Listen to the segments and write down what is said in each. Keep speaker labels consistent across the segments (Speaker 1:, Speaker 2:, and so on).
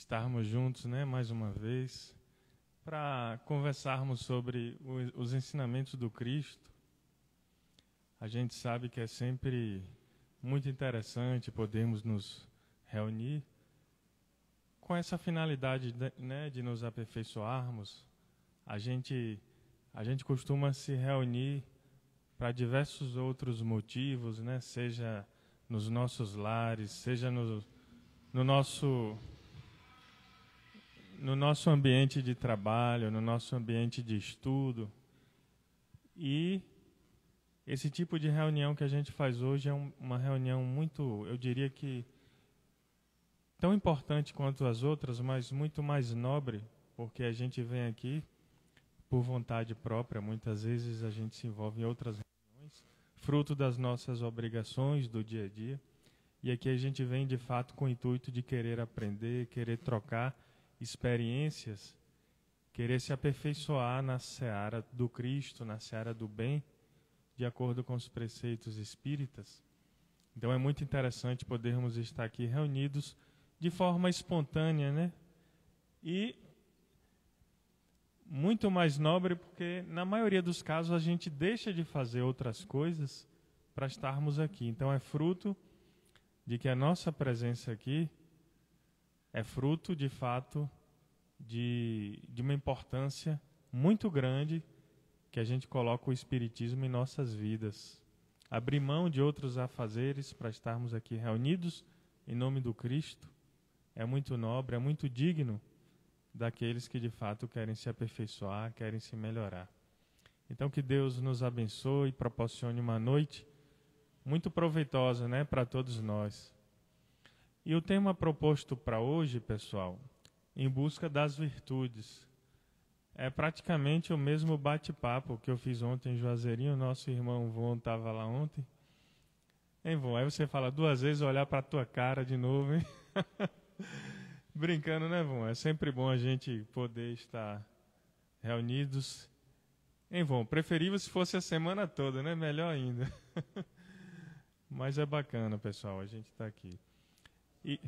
Speaker 1: estarmos juntos, né, mais uma vez, para conversarmos sobre os ensinamentos do Cristo. A gente sabe que é sempre muito interessante podermos nos reunir com essa finalidade, né, de nos aperfeiçoarmos. A gente costuma se reunir para diversos outros motivos, né, seja nos nossos lares, seja no nosso ambiente de trabalho, no nosso ambiente de estudo. E esse tipo de reunião que a gente faz hoje é uma reunião muito, eu diria que tão importante quanto as outras, mas muito mais nobre, porque a gente vem aqui por vontade própria. Muitas vezes a gente se envolve em outras reuniões, fruto das nossas obrigações do dia a dia. E aqui a gente vem de fato com o intuito de querer aprender, querer trocar experiências, querer se aperfeiçoar na seara do Cristo, na seara do bem, de acordo com os preceitos espíritas. Então é muito interessante podermos estar aqui reunidos de forma espontânea, né? E muito mais nobre, porque na maioria dos casos a gente deixa de fazer outras coisas para estarmos aqui. Então é fruto de que a nossa presença aqui é fruto, de fato, de uma importância muito grande que a gente coloca o Espiritismo em nossas vidas. Abrir mão de outros afazeres para estarmos aqui reunidos em nome do Cristo é muito nobre, é muito digno daqueles que de fato querem se aperfeiçoar, querem se melhorar. Então que Deus nos abençoe e proporcione uma noite muito proveitosa, né, para todos nós. E o tema proposto para hoje, pessoal, em busca das virtudes. É praticamente o mesmo bate-papo que eu fiz ontem em Juazeirinho. Nosso irmão Von estava lá ontem. Hein, Von? Aí você fala duas vezes, olhar para a tua cara de novo, hein? Brincando, né, Von? É sempre bom a gente poder estar reunidos. Hein, Von? Preferível se fosse a semana toda, né? Melhor ainda. Mas é bacana, pessoal, a gente está aqui. E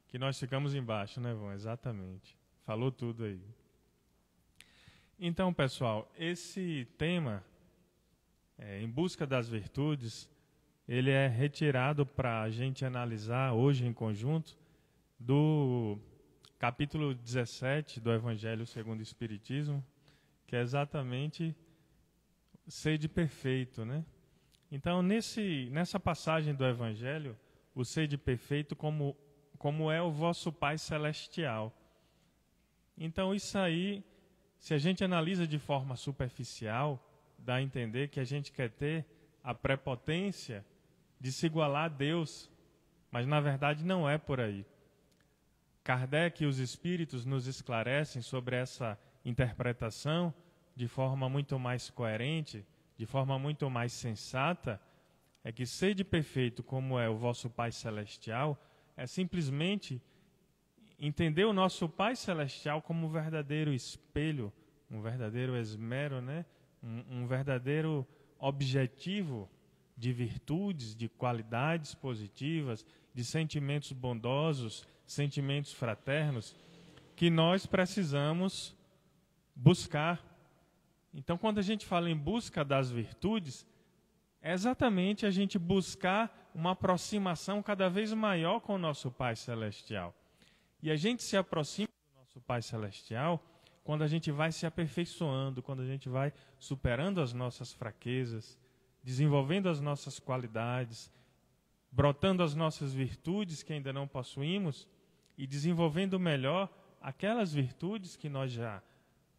Speaker 1: que nós ficamos embaixo, né, Von? Exatamente. Falou tudo aí. Então, pessoal, esse tema, em busca das virtudes, ele é retirado para a gente analisar hoje em conjunto do capítulo 17 do Evangelho segundo o Espiritismo, que é exatamente sede perfeito, né? Então, nessa passagem do Evangelho, o sede perfeito como é o vosso Pai Celestial. Então, isso aí, se a gente analisa de forma superficial, dá a entender que a gente quer ter a prepotência de se igualar a Deus, mas na verdade não é por aí. Kardec e os Espíritos nos esclarecem sobre essa interpretação de forma muito mais coerente, de forma muito mais sensata, é que sede perfeito como é o vosso Pai Celestial é simplesmente entender o nosso Pai Celestial como um verdadeiro espelho, um verdadeiro esmero, né? Um verdadeiro objetivo de virtudes, de qualidades positivas, de sentimentos bondosos, sentimentos fraternos, que nós precisamos buscar. Então, quando a gente fala em busca das virtudes, é exatamente a gente buscar uma aproximação cada vez maior com o nosso Pai Celestial. E a gente se aproxima do nosso Pai Celestial quando a gente vai se aperfeiçoando, quando a gente vai superando as nossas fraquezas, desenvolvendo as nossas qualidades, brotando as nossas virtudes que ainda não possuímos e desenvolvendo melhor aquelas virtudes que nós já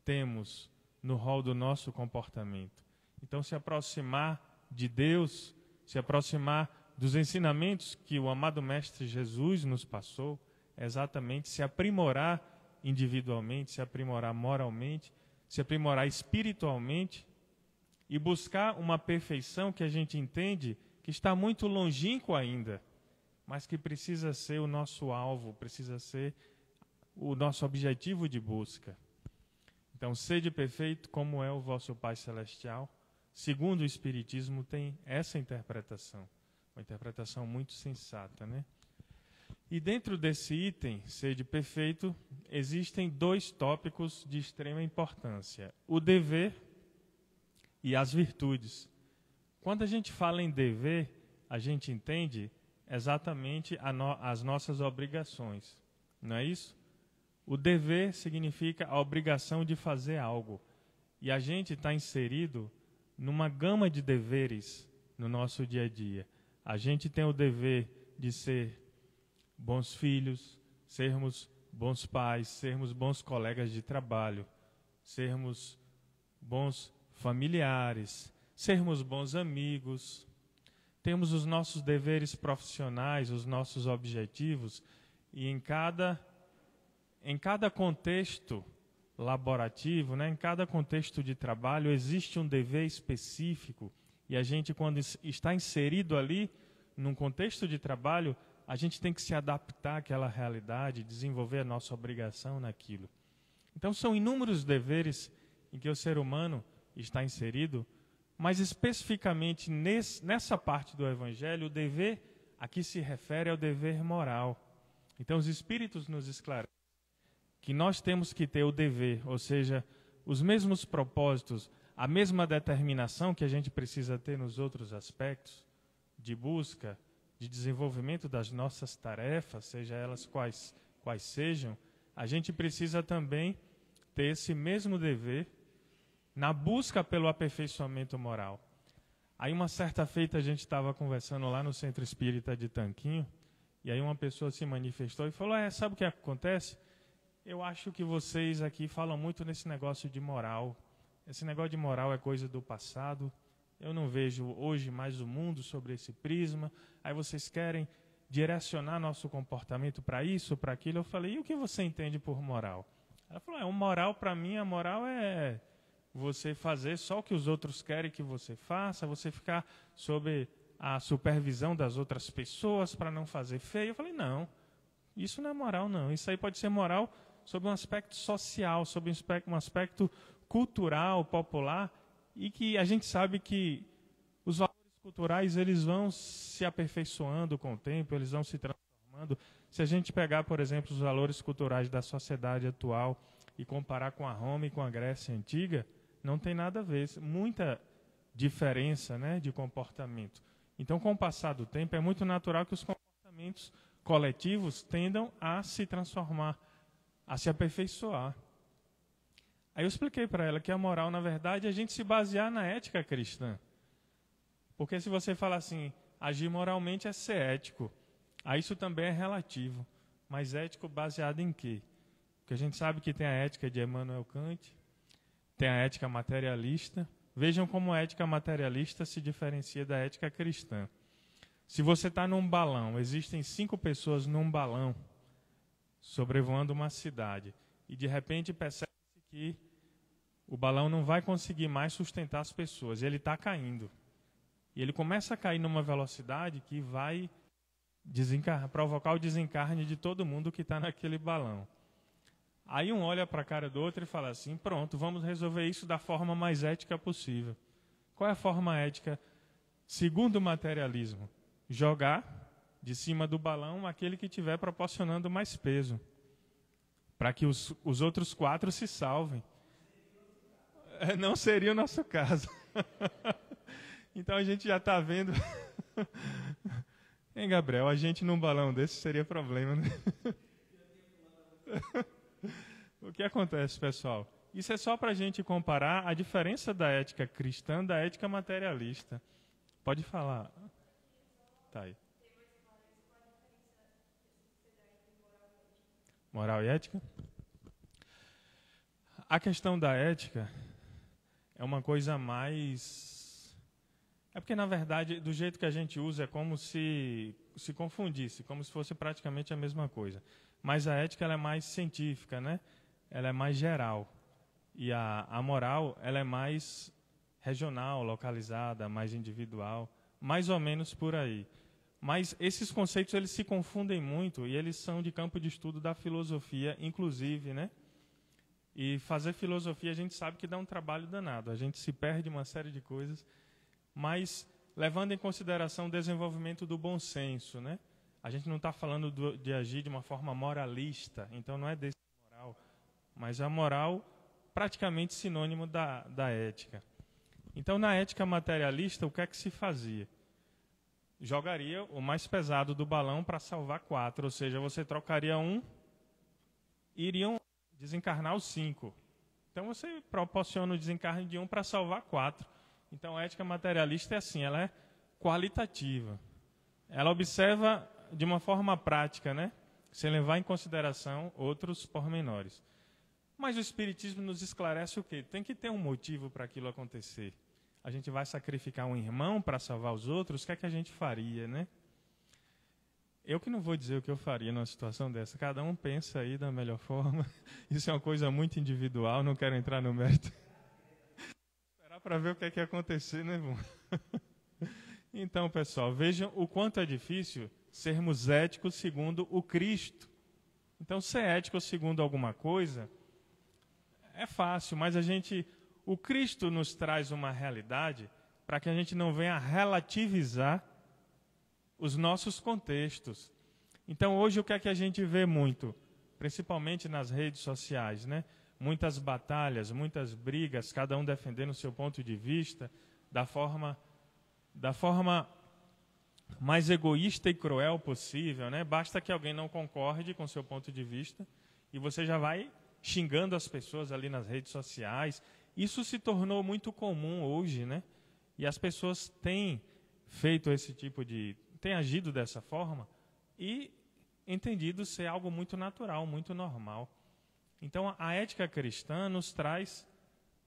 Speaker 1: temos no rol do nosso comportamento. Então, se aproximar de Deus, se aproximar dos ensinamentos que o amado Mestre Jesus nos passou, é exatamente se aprimorar individualmente, se aprimorar moralmente, se aprimorar espiritualmente e buscar uma perfeição que a gente entende que está muito longínqua ainda, mas que precisa ser o nosso alvo, precisa ser o nosso objetivo de busca. Então, sede perfeito como é o vosso Pai Celestial, segundo o Espiritismo, tem essa interpretação, uma interpretação muito sensata, né? E dentro desse item, sede perfeito, existem 2 tópicos de extrema importância: o dever e as virtudes. Quando a gente fala em dever, a gente entende exatamente as nossas obrigações, não é isso? O dever significa a obrigação de fazer algo. E a gente está inserido numa gama de deveres no nosso dia a dia. A gente tem o dever de ser bons filhos, sermos bons pais, sermos bons colegas de trabalho, sermos bons familiares, sermos bons amigos. Temos os nossos deveres profissionais, os nossos objetivos, e em cada contexto laborativo, né, em cada contexto de trabalho, existe um dever específico, e a gente, quando está inserido ali, num contexto de trabalho, a gente tem que se adaptar àquela realidade, desenvolver a nossa obrigação naquilo. Então, são inúmeros deveres em que o ser humano está inserido, mas especificamente nessa parte do Evangelho, o dever a que se refere ao dever moral. Então, os Espíritos nos esclarecem que nós temos que ter o dever, ou seja, os mesmos propósitos, a mesma determinação que a gente precisa ter nos outros aspectos de busca, de desenvolvimento das nossas tarefas, seja elas quais sejam, a gente precisa também ter esse mesmo dever na busca pelo aperfeiçoamento moral. Aí uma certa feita a gente estava conversando lá no Centro Espírita de Tanquinho, e aí uma pessoa se manifestou e falou: sabe o que acontece? Eu acho que vocês aqui falam muito nesse negócio de moral. Esse negócio de moral é coisa do passado. Eu não vejo hoje mais o mundo sobre esse prisma. Aí vocês querem direcionar nosso comportamento para isso, para aquilo. Eu falei: e o que você entende por moral? Ela falou: moral para mim, a moral é você fazer só o que os outros querem que você faça, você ficar sob a supervisão das outras pessoas para não fazer feio. Eu falei: não, isso não é moral, não. Isso aí pode ser moral sob um aspecto social, sob um aspecto cultural, popular, e que a gente sabe que os valores culturais eles vão se aperfeiçoando com o tempo, eles vão se transformando. Se a gente pegar, por exemplo, os valores culturais da sociedade atual e comparar com a Roma e com a Grécia Antiga, não tem nada a ver, muita diferença, né, de comportamento. Então, com o passar do tempo, é muito natural que os comportamentos coletivos tendam a se transformar, a se aperfeiçoar. Aí eu expliquei para ela que a moral, na verdade, é a gente se basear na ética cristã. Porque se você fala assim, agir moralmente é ser ético, aí isso também é relativo. Mas ético baseado em quê? Porque a gente sabe que tem a ética de Immanuel Kant, tem a ética materialista. Vejam como a ética materialista se diferencia da ética cristã. Se você está num balão, existem 5 pessoas num balão, sobrevoando uma cidade, e de repente percebe-se que o balão não vai conseguir mais sustentar as pessoas, e ele está caindo. E ele começa a cair numa velocidade que vai provocar o desencarne de todo mundo que está naquele balão. Aí um olha para a cara do outro e fala assim: pronto, vamos resolver isso da forma mais ética possível. Qual é a forma ética? Segundo o materialismo, jogar de cima do balão aquele que estiver proporcionando mais peso, para que os outros 4 se salvem. Não seria o nosso caso. Então a gente já está vendo... Hein, Gabriel? A gente num balão desse seria problema, né? O que acontece, pessoal? Isso é só para a gente comparar a diferença da ética cristã da ética materialista. Pode falar. Tá aí. Moral e ética? A questão da ética é uma coisa mais... É porque, na verdade, do jeito que a gente usa, é como se confundisse, como se fosse praticamente a mesma coisa. Mas a ética ela é mais científica, né? Ela é mais geral. E a moral ela é mais regional, localizada, mais individual, mais ou menos por aí. Mas esses conceitos eles se confundem muito e eles são de campo de estudo da filosofia, inclusive, né? E fazer filosofia a gente sabe que dá um trabalho danado. A gente se perde uma série de coisas, mas levando em consideração o desenvolvimento do bom senso, né? A gente não está falando de agir de uma forma moralista, então não é desse moral, mas a moral praticamente sinônimo da ética. Então, na ética materialista, o que é que se fazia? Jogaria o mais pesado do balão para salvar 4, ou seja, você trocaria um, iriam desencarnar os 5. Então, você proporciona o desencarne de um para salvar 4. Então, a ética materialista é assim, ela é qualitativa. Ela observa de uma forma prática, né? Sem levar em consideração outros pormenores. Mas o Espiritismo nos esclarece o quê? Tem que ter um motivo para aquilo acontecer. A gente vai sacrificar um irmão para salvar os outros, o que é que a gente faria, né? Eu que não vou dizer o que eu faria numa situação dessa. Cada um pensa aí da melhor forma. Isso é uma coisa muito individual, não quero entrar no mérito. Esperar para ver o que é que ia acontecer, né, irmão? Então, pessoal, vejam o quanto é difícil sermos éticos segundo o Cristo. Então, ser ético segundo alguma coisa é fácil, mas o Cristo nos traz uma realidade para que a gente não venha relativizar os nossos contextos. Então, hoje, o que é que a gente vê muito? Principalmente nas redes sociais, né? Muitas batalhas, muitas brigas, cada um defendendo o seu ponto de vista, da forma mais egoísta e cruel possível, né? Basta que alguém não concorde com o seu ponto de vista e você já vai xingando as pessoas ali nas redes sociais. Isso se tornou muito comum hoje, né? E as pessoas têm feito têm agido dessa forma e entendido ser algo muito natural, muito normal. Então, a ética cristã nos traz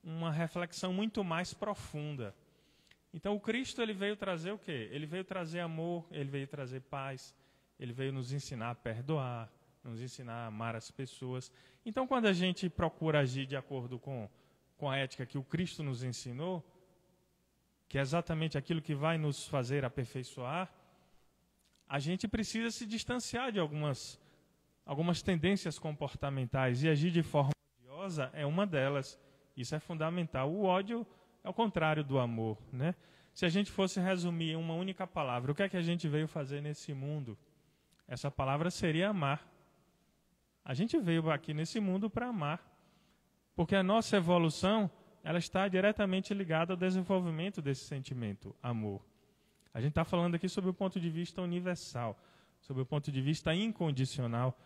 Speaker 1: uma reflexão muito mais profunda. Então, o Cristo ele veio trazer o quê? Ele veio trazer amor, ele veio trazer paz, ele veio nos ensinar a perdoar, nos ensinar a amar as pessoas. Então, quando a gente procura agir de acordo com a ética que o Cristo nos ensinou, que é exatamente aquilo que vai nos fazer aperfeiçoar, a gente precisa se distanciar de algumas tendências comportamentais, e agir de forma odiosa é uma delas. Isso é fundamental. O ódio é o contrário do amor, né? Se a gente fosse resumir em uma única palavra, o que é que a gente veio fazer nesse mundo? Essa palavra seria amar. A gente veio aqui nesse mundo para amar. Porque a nossa evolução, ela está diretamente ligada ao desenvolvimento desse sentimento, amor. A gente está falando aqui sobre o ponto de vista universal, sobre o ponto de vista incondicional,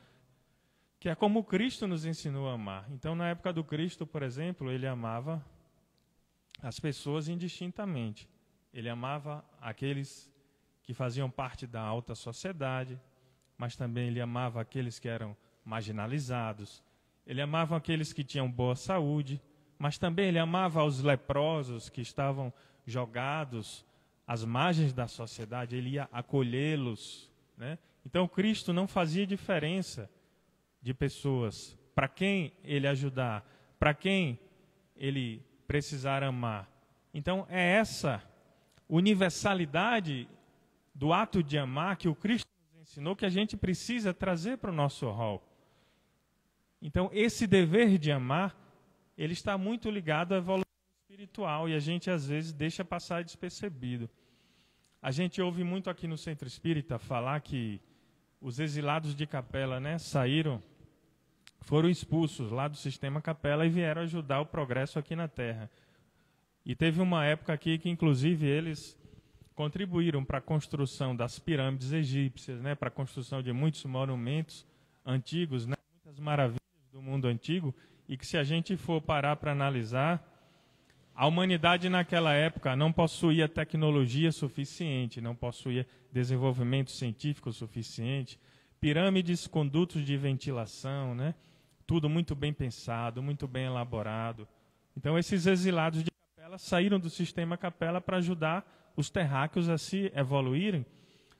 Speaker 1: que é como Cristo nos ensinou a amar. Então, na época do Cristo, por exemplo, ele amava as pessoas indistintamente. Ele amava aqueles que faziam parte da alta sociedade, mas também ele amava aqueles que eram marginalizados. Ele amava aqueles que tinham boa saúde, mas também ele amava os leprosos que estavam jogados às margens da sociedade. Ele ia acolhê-los, né? Então, Cristo não fazia diferença de pessoas, para quem ele ajudar, para quem ele precisar amar. Então, é essa universalidade do ato de amar que o Cristo nos ensinou que a gente precisa trazer para o nosso rol. Então, esse dever de amar, ele está muito ligado à evolução espiritual e a gente, às vezes, deixa passar despercebido. A gente ouve muito aqui no Centro Espírita falar que os exilados de Capela, né, foram expulsos lá do sistema Capela e vieram ajudar o progresso aqui na Terra. E teve uma época aqui que, inclusive, eles contribuíram para a construção das pirâmides egípcias, né, para a construção de muitos monumentos antigos, né, muitas maravilhas do mundo antigo, e que, se a gente for parar para analisar, a humanidade naquela época não possuía tecnologia suficiente, não possuía desenvolvimento científico suficiente, pirâmides com dutos de ventilação, né? Tudo muito bem pensado, muito bem elaborado. Então, esses exilados de Capela saíram do sistema Capela para ajudar os terráqueos a se evoluírem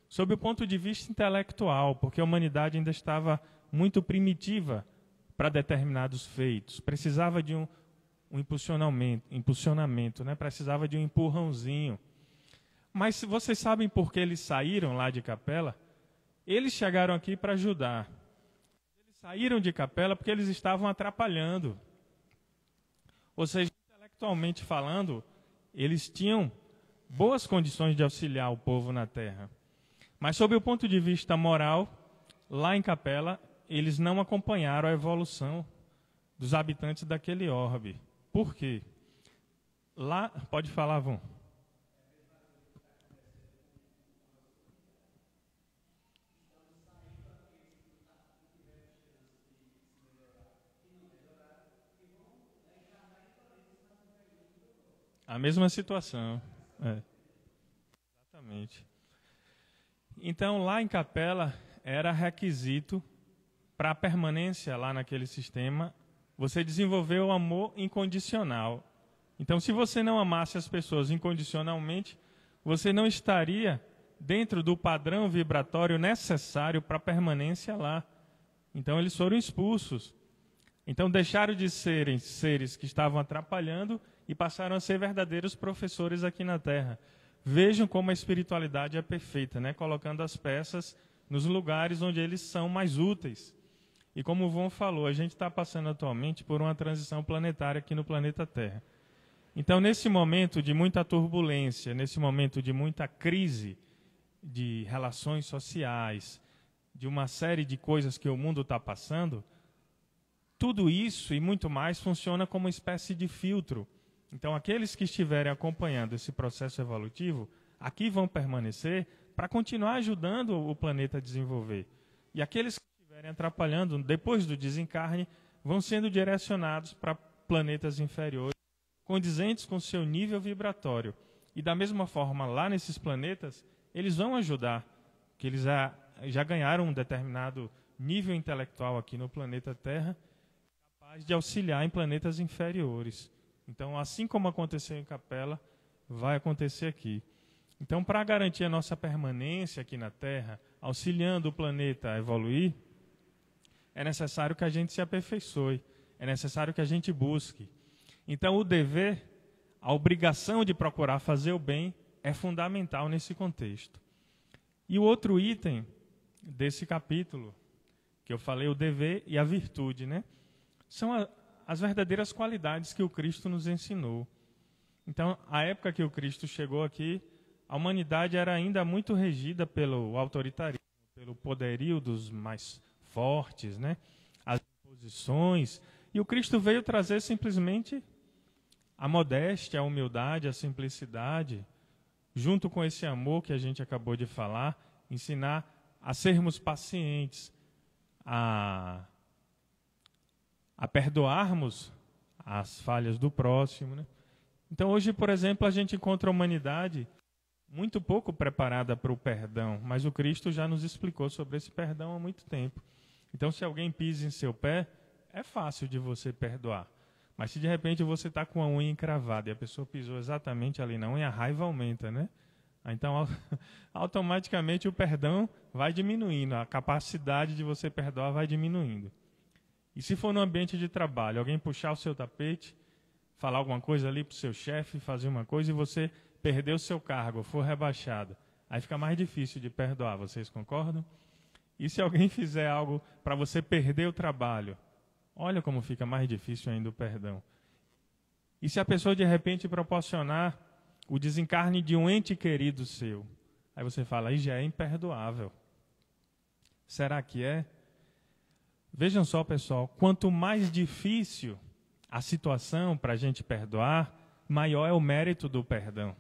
Speaker 1: sob o ponto de vista intelectual, porque a humanidade ainda estava muito primitiva para determinados feitos. Precisava de um impulsionamento, né? Precisava de um empurrãozinho. Mas vocês sabem por que eles saíram lá de Capela? Eles chegaram aqui para ajudar. Eles saíram de Capela porque eles estavam atrapalhando. Ou seja, intelectualmente falando, eles tinham boas condições de auxiliar o povo na terra. Mas, sob o ponto de vista moral, lá em Capela, eles não acompanharam a evolução dos habitantes daquele orbe. Por quê? Lá, pode falar, Von. A mesma situação. Exatamente. Então, lá em Capela, era requisito para a permanência lá naquele sistema, você desenvolver o amor incondicional. Então, se você não amasse as pessoas incondicionalmente, você não estaria dentro do padrão vibratório necessário para a permanência lá. Então, eles foram expulsos. Então, deixaram de serem seres que estavam atrapalhando e passaram a ser verdadeiros professores aqui na Terra. Vejam como a espiritualidade é perfeita, né? Colocando as peças nos lugares onde eles são mais úteis. E como o Von falou, a gente está passando atualmente por uma transição planetária aqui no planeta Terra. Então, nesse momento de muita turbulência, nesse momento de muita crise de relações sociais, de uma série de coisas que o mundo está passando, tudo isso e muito mais funciona como uma espécie de filtro. Então, aqueles que estiverem acompanhando esse processo evolutivo, aqui vão permanecer para continuar ajudando o planeta a desenvolver. E aqueles que estiverem atrapalhando, depois do desencarne, vão sendo direcionados para planetas inferiores, condizentes com seu nível vibratório. E da mesma forma, lá nesses planetas, eles vão ajudar, que eles já ganharam um determinado nível intelectual aqui no planeta Terra, capaz de auxiliar em planetas inferiores. Então, assim como aconteceu em Capela, vai acontecer aqui. Então, para garantir a nossa permanência aqui na Terra, auxiliando o planeta a evoluir, é necessário que a gente se aperfeiçoe, é necessário que a gente busque. Então, o dever, a obrigação de procurar fazer o bem, é fundamental nesse contexto. E o outro item desse capítulo, que eu falei, o dever e a virtude, né? São as verdadeiras qualidades que o Cristo nos ensinou. Então, a época que o Cristo chegou aqui, a humanidade era ainda muito regida pelo autoritarismo, pelo poderio dos mais fortes, né? As imposições. E o Cristo veio trazer simplesmente a modéstia, a humildade, a simplicidade, junto com esse amor que a gente acabou de falar, ensinar a sermos pacientes, a perdoarmos as falhas do próximo, né? Então, hoje, por exemplo, a gente encontra a humanidade muito pouco preparada para o perdão, mas o Cristo já nos explicou sobre esse perdão há muito tempo. Então, se alguém pisa em seu pé, é fácil de você perdoar. Mas se de repente você está com a unha encravada e a pessoa pisou exatamente ali na unha, a raiva aumenta, né? Então, automaticamente o perdão vai diminuindo, a capacidade de você perdoar vai diminuindo. E se for no ambiente de trabalho, alguém puxar o seu tapete, falar alguma coisa ali para o seu chefe, fazer uma coisa e você perder o seu cargo, for rebaixado, aí fica mais difícil de perdoar, vocês concordam? E se alguém fizer algo para você perder o trabalho, olha como fica mais difícil ainda o perdão. E se a pessoa de repente proporcionar o desencarne de um ente querido seu, aí você fala, aí já é imperdoável. Será que é? Vejam só, pessoal, quanto mais difícil a situação para a gente perdoar, maior é o mérito do perdão.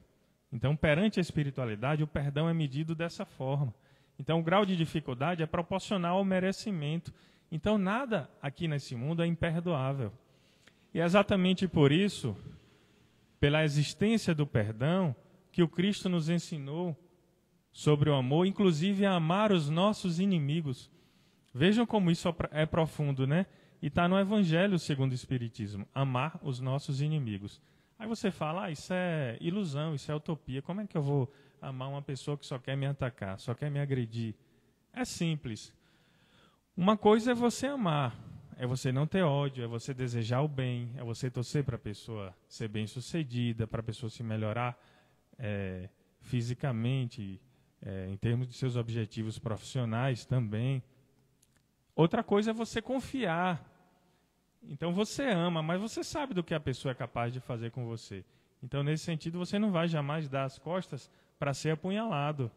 Speaker 1: Então, perante a espiritualidade, o perdão é medido dessa forma. Então, o grau de dificuldade é proporcional ao merecimento. Então, nada aqui nesse mundo é imperdoável. E é exatamente por isso, pela existência do perdão, que o Cristo nos ensinou sobre o amor, inclusive a amar os nossos inimigos. Vejam como isso é profundo, né? E está no Evangelho segundo o Espiritismo, amar os nossos inimigos. Aí você fala, isso é ilusão, isso é utopia. Como é que eu vou amar uma pessoa que só quer me atacar, só quer me agredir? É simples. Uma coisa é você amar, é você não ter ódio, é você desejar o bem, é você torcer para a pessoa ser bem-sucedida, para a pessoa se melhorar fisicamente, em termos de seus objetivos profissionais também. Outra coisa é você confiar. Então você ama, mas você sabe do que a pessoa é capaz de fazer com você. Então, nesse sentido, você não vai jamais dar as costas para ser apunhalado.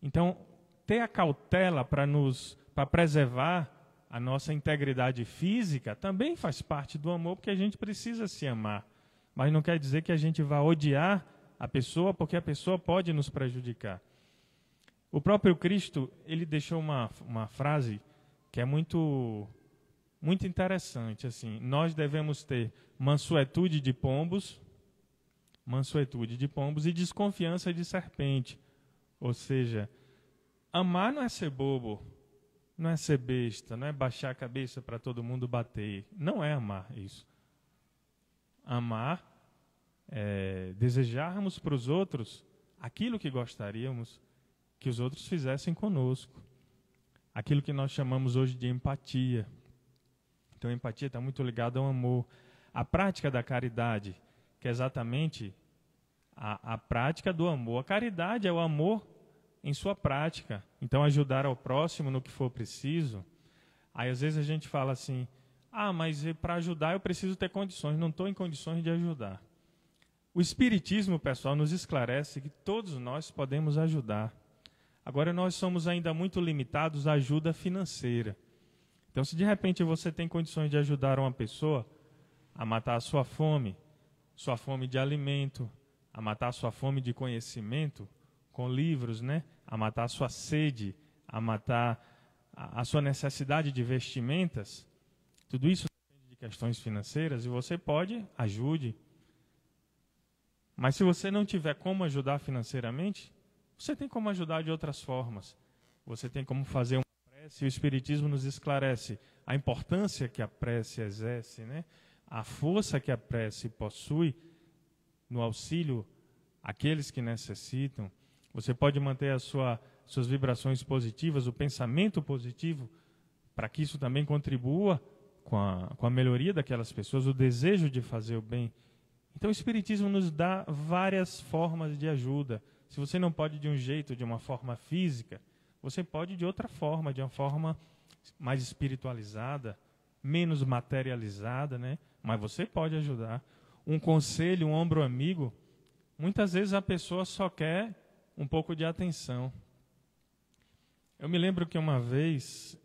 Speaker 1: Então, ter a cautela para preservar a nossa integridade física também faz parte do amor, porque a gente precisa se amar. Mas não quer dizer que a gente vá odiar a pessoa, porque a pessoa pode nos prejudicar. O próprio Cristo, ele deixou uma frase que é muito interessante. Assim, nós devemos ter mansuetude de pombos e desconfiança de serpente. Ou seja, amar não é ser bobo, não é ser besta, não é baixar a cabeça para todo mundo bater. Não é amar isso. Amar é desejarmos para os outros aquilo que gostaríamos que os outros fizessem conosco. Aquilo que nós chamamos hoje de empatia. Então, a empatia está muito ligada ao amor. A prática da caridade, que é exatamente a prática do amor. A caridade é o amor em sua prática. Então, ajudar ao próximo no que for preciso. Aí, às vezes, a gente fala assim, mas para ajudar eu preciso ter condições. Não estou em condições de ajudar. O Espiritismo, pessoal, nos esclarece que todos nós podemos ajudar. Agora, nós somos ainda muito limitados à ajuda financeira. Então, se de repente você tem condições de ajudar uma pessoa a matar a sua fome de alimento, a matar a sua fome de conhecimento, com livros, né? A matar a sua sede, a matar a sua necessidade de vestimentas, tudo isso depende de questões financeiras e você pode, ajude. Mas se você não tiver como ajudar financeiramente, você tem como ajudar de outras formas. Você tem como fazer uma prece, e o Espiritismo nos esclarece a importância que a prece exerce, né? A força que a prece possui no auxílio àqueles que necessitam. Você pode manter suas vibrações positivas, o pensamento positivo, para que isso também contribua com a melhoria daquelas pessoas, o desejo de fazer o bem. Então o Espiritismo nos dá várias formas de ajuda. Se você não pode de um jeito, de uma forma física, você pode de outra forma, de uma forma mais espiritualizada, menos materializada, né? Mas você pode ajudar. Um conselho, um ombro amigo, muitas vezes a pessoa só quer um pouco de atenção. Eu me lembro que uma vez,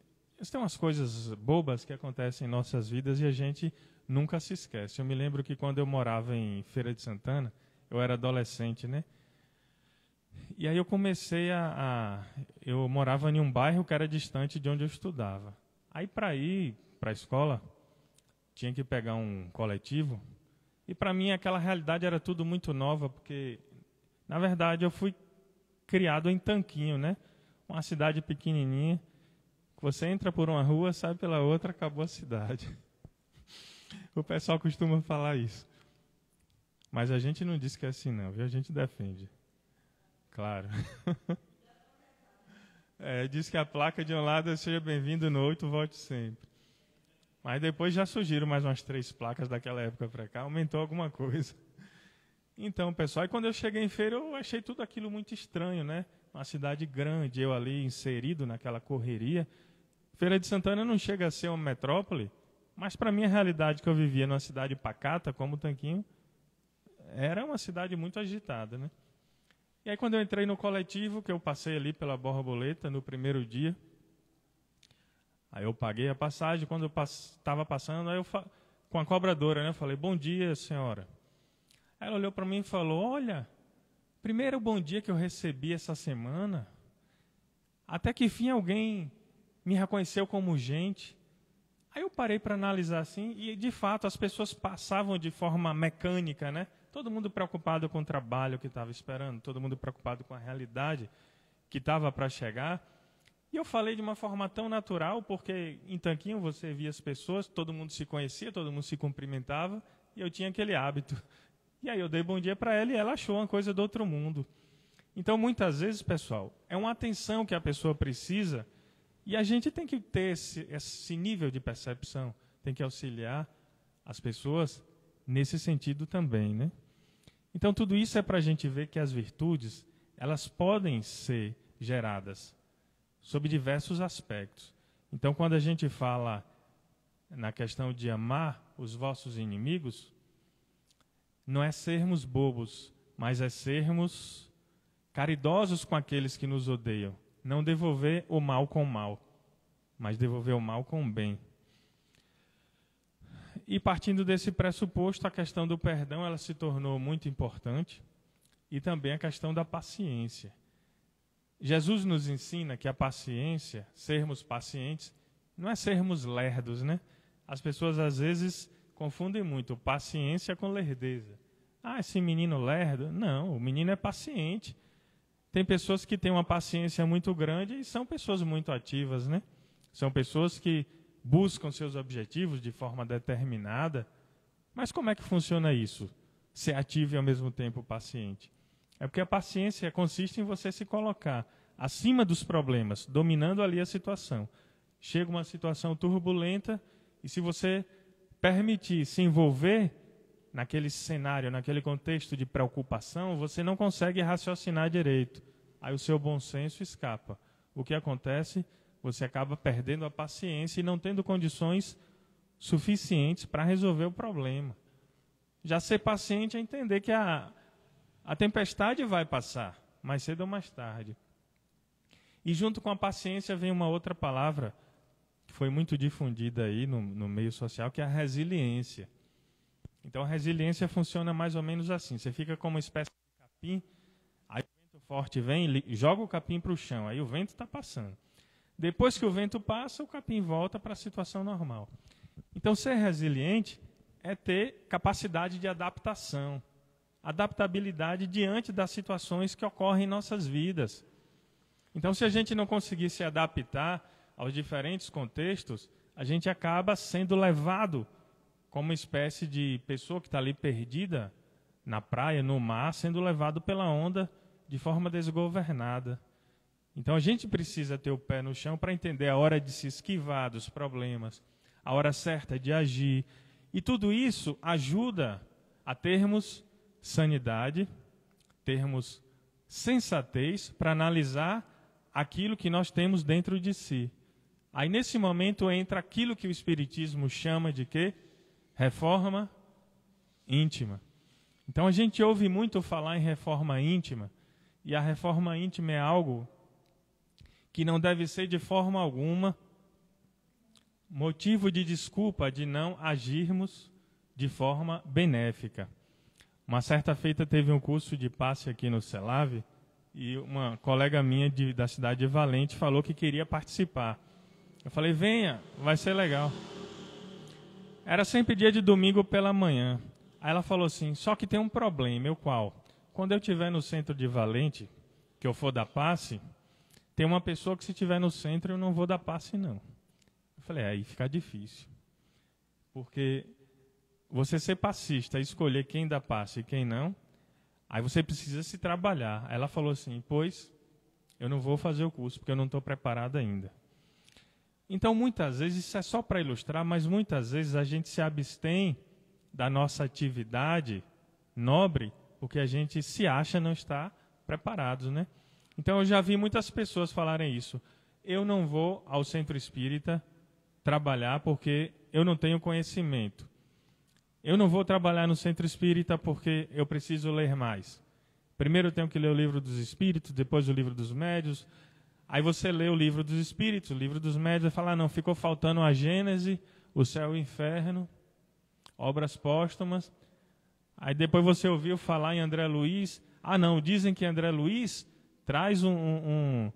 Speaker 1: tem umas coisas bobas que acontecem em nossas vidas e a gente nunca se esquece. Eu me lembro que quando eu morava em Feira de Santana, eu era adolescente, né? E aí eu comecei eu morava em um bairro que era distante de onde eu estudava. Aí para ir para a escola, tinha que pegar um coletivo. E para mim aquela realidade era tudo muito nova, porque, na verdade, eu fui criado em Tanquinho, né? Uma cidade pequenininha, que você entra por uma rua, sai pela outra, acabou a cidade. O pessoal costuma falar isso. Mas a gente não diz que é assim não, viu? A gente defende. Claro. Diz que a placa de um lado é seja bem-vindo, no outro volte sempre. Mas depois já surgiram mais umas 3 placas daquela época para cá, aumentou alguma coisa. Então, pessoal, e quando eu cheguei em Feira, eu achei tudo aquilo muito estranho, né? Uma cidade grande, eu ali inserido naquela correria. Feira de Santana não chega a ser uma metrópole, mas para mim a realidade que eu vivia numa cidade pacata, como Tanquinho, era uma cidade muito agitada, né? E aí quando eu entrei no coletivo, que eu passei ali pela Borboleta no primeiro dia, aí eu paguei a passagem, quando eu estava passando, aí eu com a cobradora, né, eu falei, bom dia, senhora. Aí ela olhou para mim e falou, olha, primeiro bom dia que eu recebi essa semana, até que enfim alguém me reconheceu como gente. Aí eu parei para analisar assim, e de fato as pessoas passavam de forma mecânica, né? Todo mundo preocupado com o trabalho que estava esperando, todo mundo preocupado com a realidade que estava para chegar. E eu falei de uma forma tão natural, porque em Tanquinho você via as pessoas, todo mundo se conhecia, todo mundo se cumprimentava, e eu tinha aquele hábito. E aí eu dei bom dia para ela e ela achou uma coisa do outro mundo. Então, muitas vezes, pessoal, é uma atenção que a pessoa precisa, e a gente tem que ter esse nível de percepção, tem que auxiliar as pessoas nesse sentido também, né? Então, tudo isso é para a gente ver que as virtudes, elas podem ser geradas sob diversos aspectos. Então, quando a gente fala na questão de amar os vossos inimigos, não é sermos bobos, mas é sermos caridosos com aqueles que nos odeiam, não devolver o mal com o mal, mas devolver o mal com o bem. E partindo desse pressuposto, a questão do perdão ela se tornou muito importante, e também a questão da paciência. Jesus nos ensina que a paciência, sermos pacientes, não é sermos lerdos, né? As pessoas às vezes confundem muito paciência com lerdeza. Ah, esse menino lerdo? Não, o menino é paciente. Tem pessoas que têm uma paciência muito grande e são pessoas muito ativas, né? São pessoas que buscam seus objetivos de forma determinada. Mas como é que funciona isso? Ser ativo e ao mesmo tempo paciente. É porque a paciência consiste em você se colocar acima dos problemas, dominando ali a situação. Chega uma situação turbulenta e se você permitir se envolver naquele cenário, naquele contexto de preocupação, você não consegue raciocinar direito. Aí o seu bom senso escapa. O que acontece? Você acaba perdendo a paciência e não tendo condições suficientes para resolver o problema. Já ser paciente é entender que a tempestade vai passar, mais cedo ou mais tarde. E junto com a paciência vem uma outra palavra que foi muito difundida aí no meio social, que é a resiliência. Então a resiliência funciona mais ou menos assim. Você fica como uma espécie de capim, aí o vento forte vem e joga o capim para o chão, aí o vento está passando. Depois que o vento passa, o capim volta para a situação normal. Então ser resiliente é ter capacidade de adaptação, adaptabilidade diante das situações que ocorrem em nossas vidas. Então, se a gente não conseguir se adaptar aos diferentes contextos, a gente acaba sendo levado como uma espécie de pessoa que está ali perdida na praia, no mar, sendo levado pela onda de forma desgovernada. Então, a gente precisa ter o pé no chão para entender a hora de se esquivar dos problemas, a hora certa de agir. E tudo isso ajuda a termos sanidade, termos sensatez para analisar aquilo que nós temos dentro de si. Aí, nesse momento, entra aquilo que o Espiritismo chama de quê? Reforma íntima. Então, a gente ouve muito falar em reforma íntima, e a reforma íntima é algo que não deve ser de forma alguma motivo de desculpa de não agirmos de forma benéfica. Uma certa feita teve um curso de passe aqui no CELAV, e uma colega minha da cidade de Valente falou que queria participar. Eu falei, venha, vai ser legal. Era sempre dia de domingo pela manhã. Aí ela falou assim, só que tem um problema, o qual? Quando eu estiver no centro de Valente, que eu for dar passe, tem uma pessoa que se estiver no centro eu não vou dar passe não. Eu falei, aí fica difícil. Porque você ser passista e escolher quem dá passe e quem não, aí você precisa se trabalhar. Ela falou assim, pois eu não vou fazer o curso porque eu não estou preparado ainda. Então, muitas vezes, isso é só para ilustrar, mas muitas vezes a gente se abstém da nossa atividade nobre porque a gente se acha não estar preparado, né? Então, eu já vi muitas pessoas falarem isso. Eu não vou ao centro espírita trabalhar porque eu não tenho conhecimento. Eu não vou trabalhar no centro espírita porque eu preciso ler mais. Primeiro eu tenho que ler o livro dos espíritos, depois o livro dos médios. Aí você lê o livro dos espíritos, o livro dos médios, e fala, não, ficou faltando a Gênese, o céu e o inferno, obras póstumas. Aí depois você ouviu falar em André Luiz. Ah, não, dizem que André Luiz traz um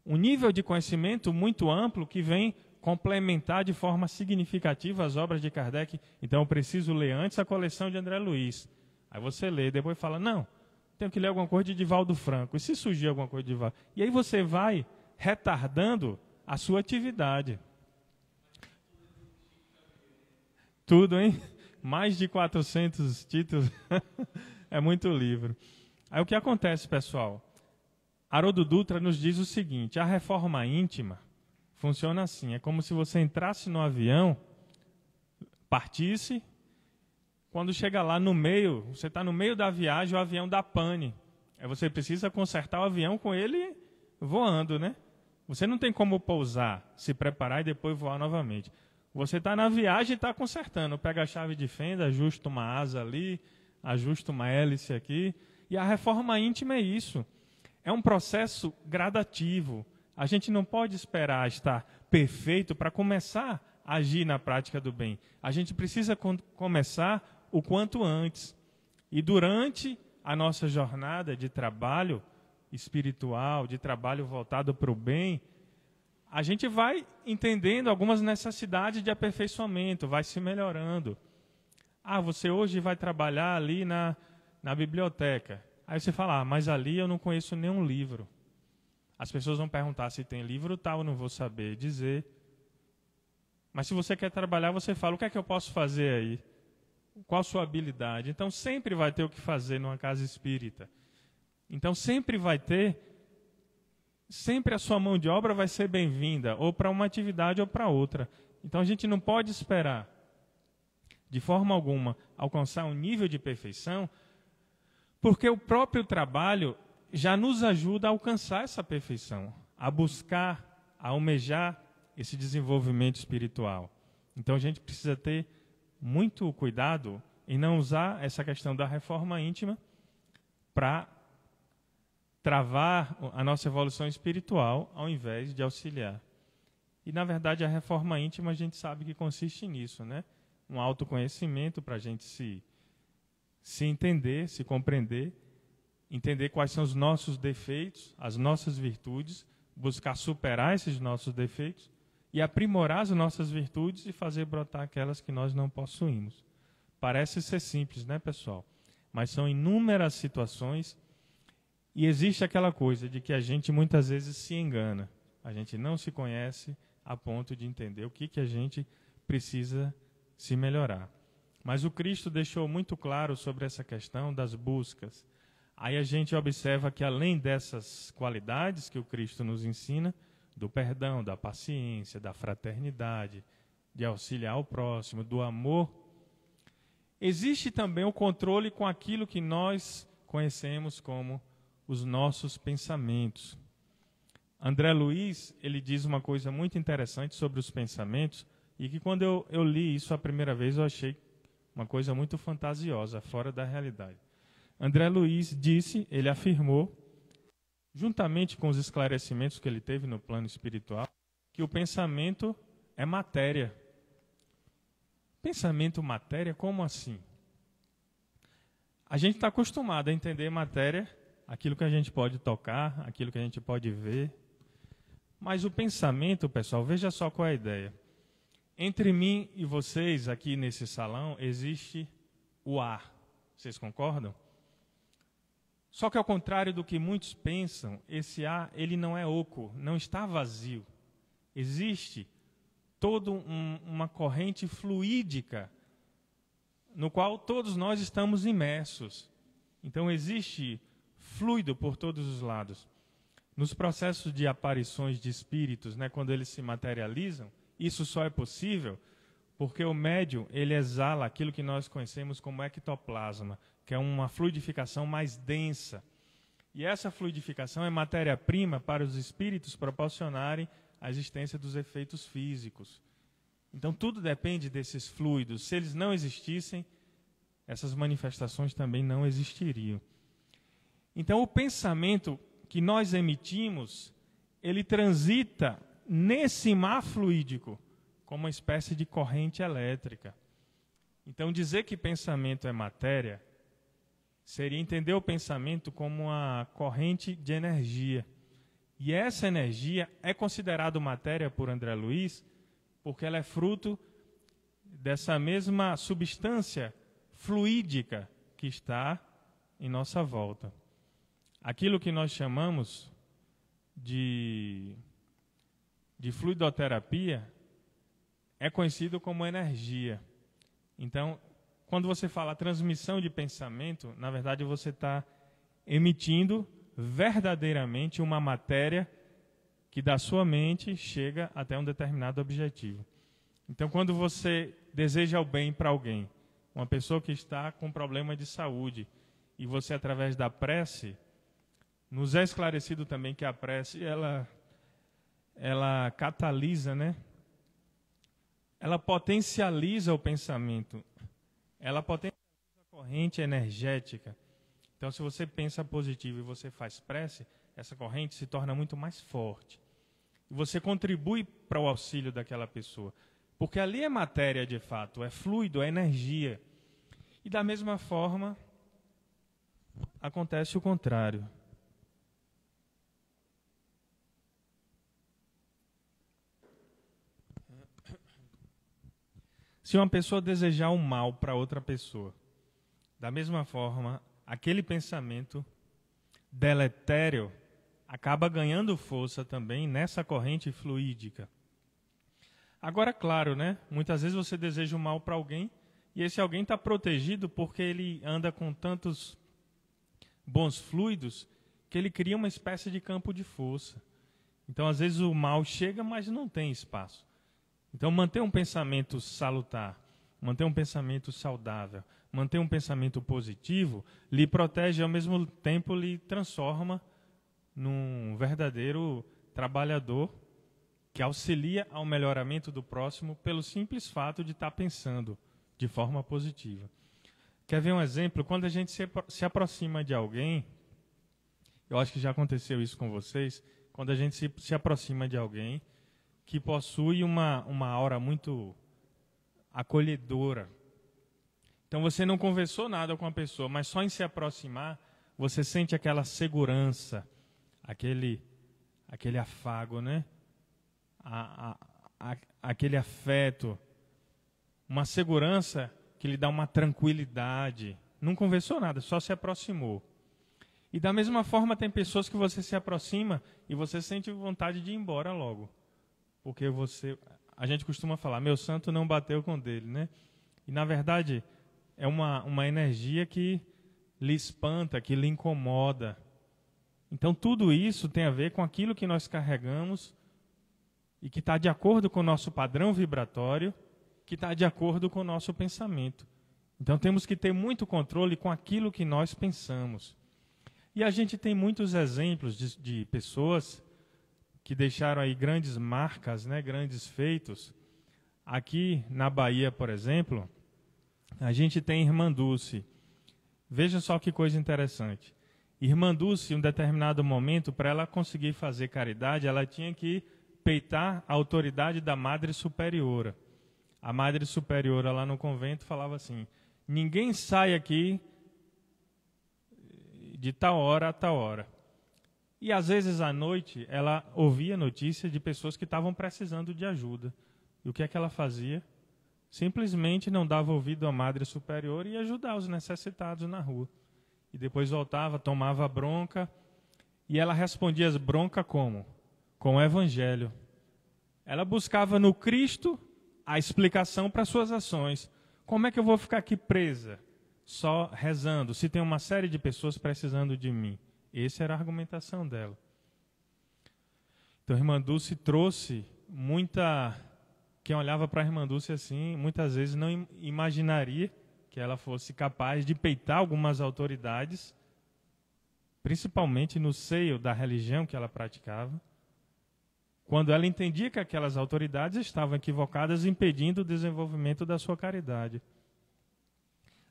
Speaker 1: nível de conhecimento muito amplo que vem complementar de forma significativa as obras de Kardec. Então eu preciso ler antes a coleção de André Luiz. Aí você lê, depois fala, não, tenho que ler alguma coisa de Divaldo Franco. E se surgir alguma coisa de Divaldo? E aí você vai retardando a sua atividade. Tudo, hein? Mais de 400 títulos. É muito livro. Aí o que acontece, pessoal? Haroldo Dutra nos diz o seguinte, a reforma íntima funciona assim, é como se você entrasse no avião, partisse, quando chega lá no meio, você está no meio da viagem, o avião dá pane. Aí você precisa consertar o avião com ele voando, né? Você não tem como pousar, se preparar e depois voar novamente. Você está na viagem e está consertando. Pega a chave de fenda, ajusta uma asa ali, ajusta uma hélice aqui. E a reforma íntima é isso. é um processo gradativo. A gente não pode esperar estar perfeito para começar a agir na prática do bem. A gente precisa começar o quanto antes. E durante a nossa jornada de trabalho espiritual, de trabalho voltado para o bem, a gente vai entendendo algumas necessidades de aperfeiçoamento, vai se melhorando. Você hoje vai trabalhar ali na biblioteca. Aí você fala, mas ali eu não conheço nenhum livro. As pessoas vão perguntar se tem livro tal, eu não vou saber dizer. Mas se você quer trabalhar, você fala, o que é que eu posso fazer aí? Qual a sua habilidade? Então sempre vai ter o que fazer numa casa espírita. Então sempre vai ter, sempre a sua mão de obra vai ser bem-vinda, ou para uma atividade ou para outra. Então a gente não pode esperar, de forma alguma, alcançar um nível de perfeição, porque o próprio trabalho já nos ajuda a alcançar essa perfeição, a buscar, a almejar esse desenvolvimento espiritual. Então a gente precisa ter muito cuidado em não usar essa questão da reforma íntima para travar a nossa evolução espiritual, ao invés de auxiliar. E, na verdade, a reforma íntima a gente sabe que consiste nisso, né? Um autoconhecimento para a gente se entender, se compreender, entender quais são os nossos defeitos, as nossas virtudes, buscar superar esses nossos defeitos e aprimorar as nossas virtudes e fazer brotar aquelas que nós não possuímos. Parece ser simples, né, pessoal? Mas são inúmeras situações e existe aquela coisa de que a gente muitas vezes se engana. A gente não se conhece a ponto de entender o que a gente precisa se melhorar. Mas o Cristo deixou muito claro sobre essa questão das buscas. Aí a gente observa que além dessas qualidades que o Cristo nos ensina, do perdão, da paciência, da fraternidade, de auxiliar o próximo, do amor, existe também o controle com aquilo que nós conhecemos como os nossos pensamentos. André Luiz, ele diz uma coisa muito interessante sobre os pensamentos, e que quando eu li isso a primeira vez, eu achei uma coisa muito fantasiosa, fora da realidade. André Luiz disse, ele afirmou, juntamente com os esclarecimentos que ele teve no plano espiritual, que o pensamento é matéria. Pensamento matéria, como assim? A gente está acostumado a entender matéria, aquilo que a gente pode tocar, aquilo que a gente pode ver. Mas o pensamento, pessoal, veja só qual é a ideia. Entre mim e vocês, aqui nesse salão, existe o ar. Vocês concordam? Só que ao contrário do que muitos pensam, esse ar, ele não é oco, não está vazio. Existe toda uma corrente fluídica no qual todos nós estamos imersos. Então existe fluido por todos os lados. Nos processos de aparições de espíritos, né, quando eles se materializam, isso só é possível porque o médium ele exala aquilo que nós conhecemos como ectoplasma, que é uma fluidificação mais densa. E essa fluidificação é matéria-prima para os espíritos proporcionarem a existência dos efeitos físicos. Então tudo depende desses fluidos. Se eles não existissem, essas manifestações também não existiriam. Então o pensamento que nós emitimos, ele transita nesse mar fluídico, como uma espécie de corrente elétrica. Então dizer que pensamento é matéria seria entender o pensamento como uma corrente de energia. E essa energia é considerada matéria por André Luiz, porque ela é fruto dessa mesma substância fluídica que está em nossa volta. Aquilo que nós chamamos de fluidoterapia é conhecido como energia. Então, quando você fala transmissão de pensamento, na verdade você está emitindo verdadeiramente uma matéria que da sua mente chega até um determinado objetivo. Então, quando você deseja o bem para alguém, uma pessoa que está com problema de saúde, e você, através da prece, nos é esclarecido também que a prece, ela catalisa, né? Ela potencializa o pensamento. Ela potencializa a corrente energética. Então, se você pensa positivo e você faz prece, essa corrente se torna muito mais forte. E você contribui para o auxílio daquela pessoa. Porque ali é matéria de fato, é fluido, é energia. E da mesma forma, acontece o contrário. Se uma pessoa desejar o mal para outra pessoa, da mesma forma, aquele pensamento deletério acaba ganhando força também nessa corrente fluídica. Agora, claro, né? Muitas vezes você deseja o mal para alguém e esse alguém está protegido porque ele anda com tantos bons fluidos que ele cria uma espécie de campo de força. Então, às vezes o mal chega, mas não tem espaço. Então, manter um pensamento salutar, manter um pensamento saudável, manter um pensamento positivo, lhe protege e, ao mesmo tempo, lhe transforma num verdadeiro trabalhador que auxilia ao melhoramento do próximo pelo simples fato de estar pensando de forma positiva. Quer ver um exemplo? Quando a gente se aproxima de alguém, eu acho que já aconteceu isso com vocês, quando a gente se aproxima de alguém que possui uma aura muito acolhedora. Então você não conversou nada com a pessoa, mas só em se aproximar, você sente aquela segurança, aquele afago, né? Aquele afeto, uma segurança que lhe dá uma tranquilidade. Não conversou nada, só se aproximou. E da mesma forma tem pessoas que você se aproxima e você sente vontade de ir embora logo. Porque a gente costuma falar, meu santo não bateu com o dele, né? E na verdade é uma energia que lhe espanta, que lhe incomoda. Então tudo isso tem a ver com aquilo que nós carregamos e que está de acordo com o nosso padrão vibratório, que está de acordo com o nosso pensamento. Então temos que ter muito controle com aquilo que nós pensamos. E a gente tem muitos exemplos de pessoas que deixaram aí grandes marcas, né, grandes feitos. Aqui na Bahia, por exemplo, a gente tem Irmã Dulce. Veja só que coisa interessante. Irmã Dulce, em um determinado momento, para ela conseguir fazer caridade, ela tinha que peitar a autoridade da Madre Superiora. A Madre Superiora lá no convento falava assim, ninguém sai aqui de tal hora a tal hora. E às vezes à noite ela ouvia notícias de pessoas que estavam precisando de ajuda. E o que é que ela fazia? Simplesmente não dava ouvido à Madre Superior e ia ajudar os necessitados na rua. E depois voltava, tomava bronca, e ela respondia as broncas como? Com o Evangelho. Ela buscava no Cristo a explicação para suas ações. Como é que eu vou ficar aqui presa, só rezando, se tem uma série de pessoas precisando de mim? Essa era a argumentação dela. Então a Irmã Dulce trouxe muita... Quem olhava para a Irmã Dulce assim, muitas vezes não imaginaria que ela fosse capaz de peitar algumas autoridades, principalmente no seio da religião que ela praticava, quando ela entendia que aquelas autoridades estavam equivocadas, impedindo o desenvolvimento da sua caridade.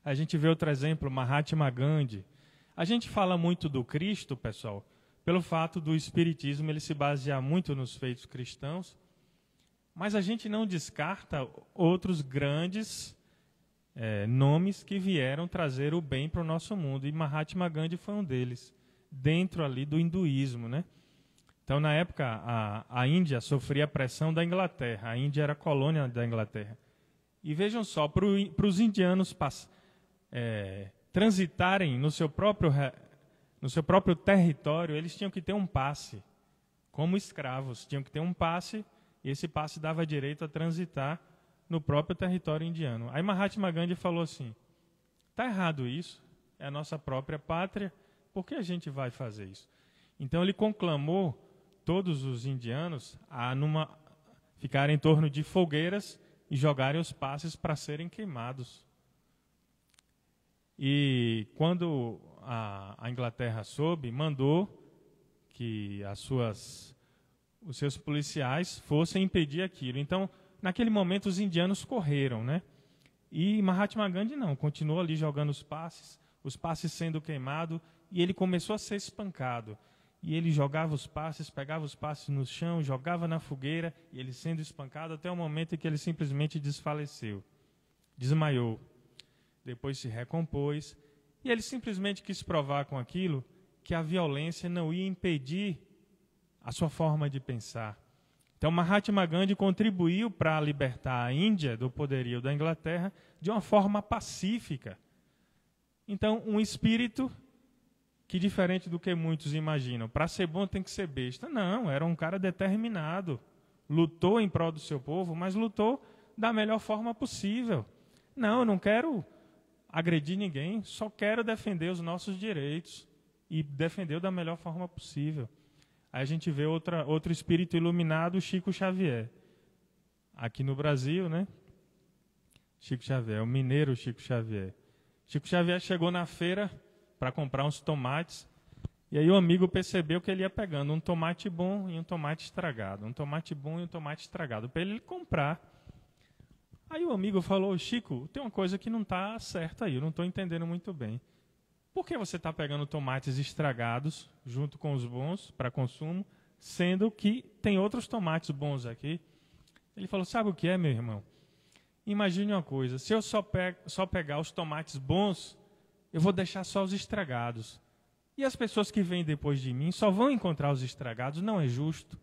Speaker 1: A gente vê outro exemplo, Mahatma Gandhi. A gente fala muito do Cristo, pessoal, pelo fato do Espiritismo ele se basear muito nos feitos cristãos, mas a gente não descarta outros grandes nomes que vieram trazer o bem para o nosso mundo. E Mahatma Gandhi foi um deles, dentro ali do hinduísmo, né? Então, na época, a Índia sofria a pressão da Inglaterra. A Índia era colônia da Inglaterra. E vejam só, para os indianos transitarem no seu próprio território, eles tinham que ter um passe. Como escravos, tinham que ter um passe, e esse passe dava direito a transitar no próprio território indiano. Aí Mahatma Gandhi falou assim, está errado isso, é a nossa própria pátria, por que a gente vai fazer isso? Então ele conclamou todos os indianos a ficarem em torno de fogueiras e jogarem os passes para serem queimados. E quando a Inglaterra soube, mandou que os seus policiais fossem impedir aquilo. Então, naquele momento, os indianos correram, né? E Mahatma Gandhi não, continuou ali jogando os passes sendo queimados, e ele começou a ser espancado. e ele jogava os passes, pegava os passes no chão, jogava na fogueira, e ele sendo espancado até o momento em que ele simplesmente desfaleceu, desmaiou. Depois se recompôs, e ele simplesmente quis provar com aquilo que a violência não ia impedir a sua forma de pensar. Então Mahatma Gandhi contribuiu para libertar a Índia do poderio da Inglaterra de uma forma pacífica. Então, um espírito que, diferente do que muitos imaginam, para ser bom tem que ser besta. Não, era um cara determinado. Lutou em prol do seu povo, mas lutou da melhor forma possível. Não, eu não quero agredir ninguém, só quero defender os nossos direitos. E defendeu da melhor forma possível. Aí a gente vê outro espírito iluminado, Chico Xavier. Aqui no Brasil, né? Chico Xavier, o mineiro Chico Xavier. Chico Xavier chegou na feira para comprar uns tomates, e aí o amigo percebeu que ele ia pegando um tomate bom e um tomate estragado, um tomate bom e um tomate estragado, para ele comprar. Aí o amigo falou: Chico, tem uma coisa que não está certa aí, eu não estou entendendo muito bem. Por que você está pegando tomates estragados junto com os bons para consumo, sendo que tem outros tomates bons aqui? Ele falou: sabe o que é, meu irmão? Imagine uma coisa, se eu só pegar os tomates bons, eu vou deixar só os estragados. E as pessoas que vêm depois de mim só vão encontrar os estragados. Não é justo.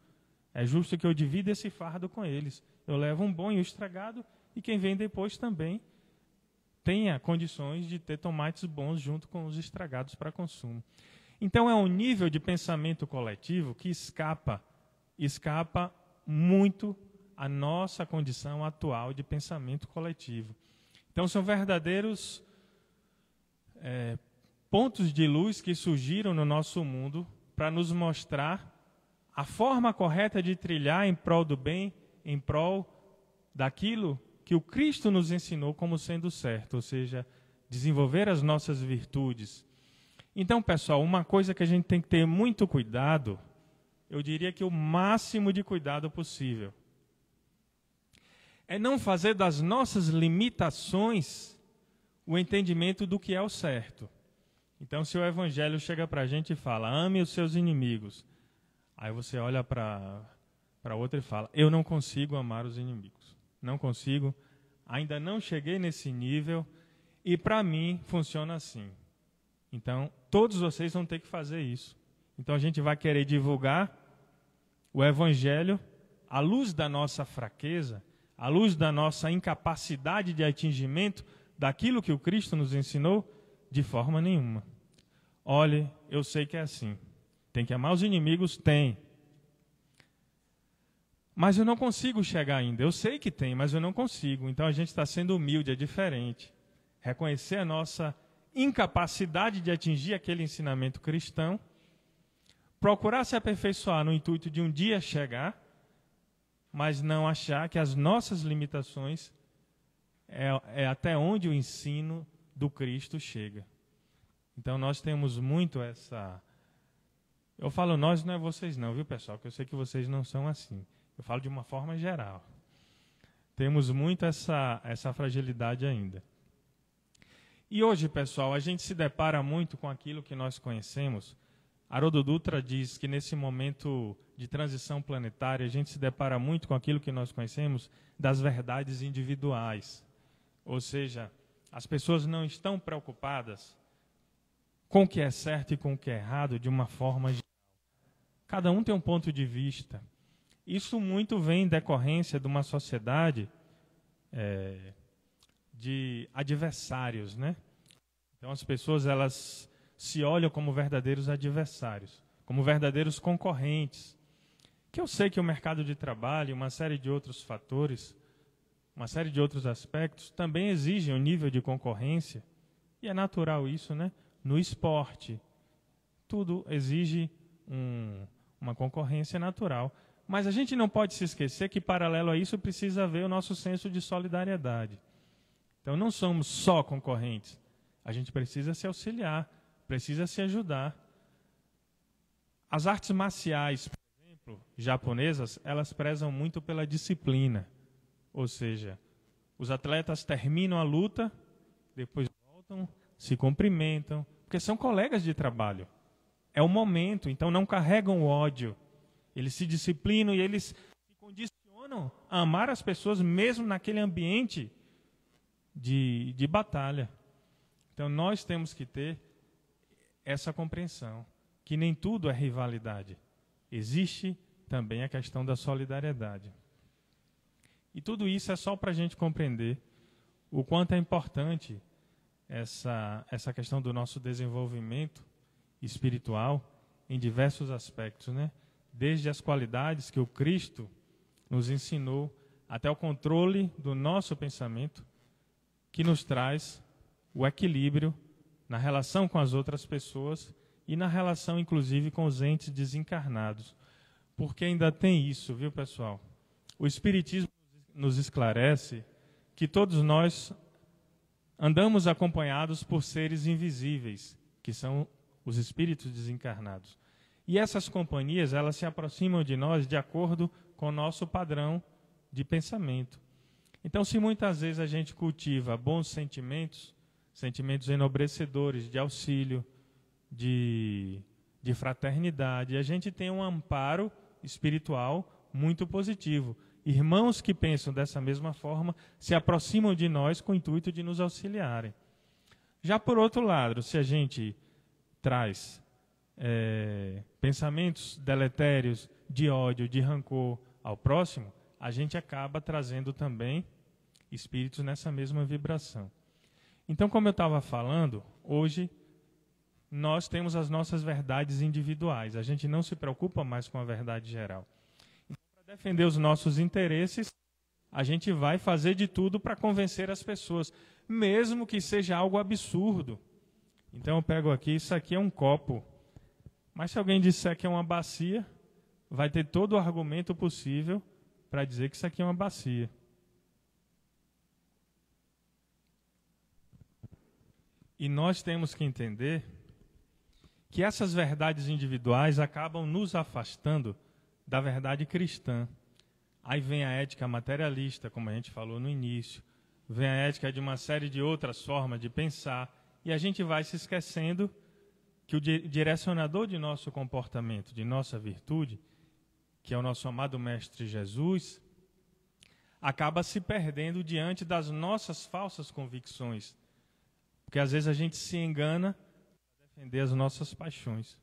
Speaker 1: É justo que eu divida esse fardo com eles. Eu levo um bom e o estragado, e quem vem depois também tenha condições de ter tomates bons junto com os estragados para consumo. Então é um nível de pensamento coletivo que escapa muito a nossa condição atual de pensamento coletivo. Então são verdadeiros pontos de luz que surgiram no nosso mundo para nos mostrar a forma correta de trilhar em prol do bem, em prol daquilo que o Cristo nos ensinou como sendo certo, ou seja, desenvolver as nossas virtudes. Então, pessoal, uma coisa que a gente tem que ter muito cuidado, eu diria que o máximo de cuidado possível, é não fazer das nossas limitações o entendimento do que é o certo. Então, se o Evangelho chega para a gente e fala: ame os seus inimigos, aí você olha para outro e fala: eu não consigo amar os inimigos. Não consigo, ainda não cheguei nesse nível, e para mim funciona assim. Então, todos vocês vão ter que fazer isso. Então, a gente vai querer divulgar o Evangelho à luz da nossa fraqueza, à luz da nossa incapacidade de atingimento daquilo que o Cristo nos ensinou, de forma nenhuma. Olhe, eu sei que é assim. Tem que amar os inimigos? Tem. Mas eu não consigo chegar ainda. Eu sei que tem, mas eu não consigo. Então a gente está sendo humilde, é diferente. Reconhecer a nossa incapacidade de atingir aquele ensinamento cristão, procurar se aperfeiçoar no intuito de um dia chegar, mas não achar que as nossas limitações é até onde o ensino do Cristo chega. Então nós temos muito essa... Eu falo nós, não é vocês não, viu, pessoal? Porque eu sei que vocês não são assim. Eu falo de uma forma geral. Temos muito essa fragilidade ainda. E hoje, pessoal, a gente se depara muito com aquilo que nós conhecemos. Haroldo Dutra diz que nesse momento de transição planetária, a gente se depara muito com aquilo que nós conhecemos das verdades individuais. Ou seja, as pessoas não estão preocupadas com o que é certo e com o que é errado de uma forma geral. Cada um tem um ponto de vista. Isso muito vem em decorrência de uma sociedade de adversários, né? Então as pessoas elas se olham como verdadeiros adversários, como verdadeiros concorrentes. Que eu sei que o mercado de trabalho, uma série de outros fatores, uma série de outros aspectos também exigem um nível de concorrência, e é natural isso, né? No esporte, tudo exige uma concorrência natural. Mas a gente não pode se esquecer que, paralelo a isso, precisa haver o nosso senso de solidariedade. Então, não somos só concorrentes. A gente precisa se auxiliar, precisa se ajudar. As artes marciais, por exemplo, japonesas, elas prezam muito pela disciplina. Ou seja, os atletas terminam a luta, depois voltam, se cumprimentam, porque são colegas de trabalho. é o momento, então não carregam o ódio. Eles se disciplinam e eles se condicionam a amar as pessoas mesmo naquele ambiente de batalha. Então nós temos que ter essa compreensão, que nem tudo é rivalidade. Existe também a questão da solidariedade. E tudo isso é só para a gente compreender o quanto é importante essa questão do nosso desenvolvimento espiritual em diversos aspectos, né? Desde as qualidades que o Cristo nos ensinou, até o controle do nosso pensamento, que nos traz o equilíbrio na relação com as outras pessoas e na relação, inclusive, com os entes desencarnados. Porque ainda tem isso, viu, pessoal? O Espiritismo nos esclarece que todos nós andamos acompanhados por seres invisíveis, que são os espíritos desencarnados. E essas companhias, elas se aproximam de nós de acordo com o nosso padrão de pensamento. Então, se muitas vezes a gente cultiva bons sentimentos, sentimentos enobrecedores, de auxílio, de fraternidade, a gente tem um amparo espiritual muito positivo. Irmãos que pensam dessa mesma forma se aproximam de nós com o intuito de nos auxiliarem. Já por outro lado, se a gente traz pensamentos deletérios de ódio, de rancor ao próximo, a gente acaba trazendo também espíritos nessa mesma vibração. Então, como eu estava falando, hoje nós temos as nossas verdades individuais. A gente não se preocupa mais com a verdade geral. Então, para defender os nossos interesses, a gente vai fazer de tudo para convencer as pessoas, mesmo que seja algo absurdo. Então eu pego aqui, isso aqui é um copo. Mas se alguém disser que é uma bacia, vai ter todo o argumento possível para dizer que isso aqui é uma bacia. E nós temos que entender que essas verdades individuais acabam nos afastando da verdade cristã. Aí vem a ética materialista, como a gente falou no início, vem a ética de uma série de outras formas de pensar, e a gente vai se esquecendo que o direcionador de nosso comportamento, de nossa virtude, que é o nosso amado Mestre Jesus, acaba se perdendo diante das nossas falsas convicções. Porque às vezes a gente se engana para defender as nossas paixões.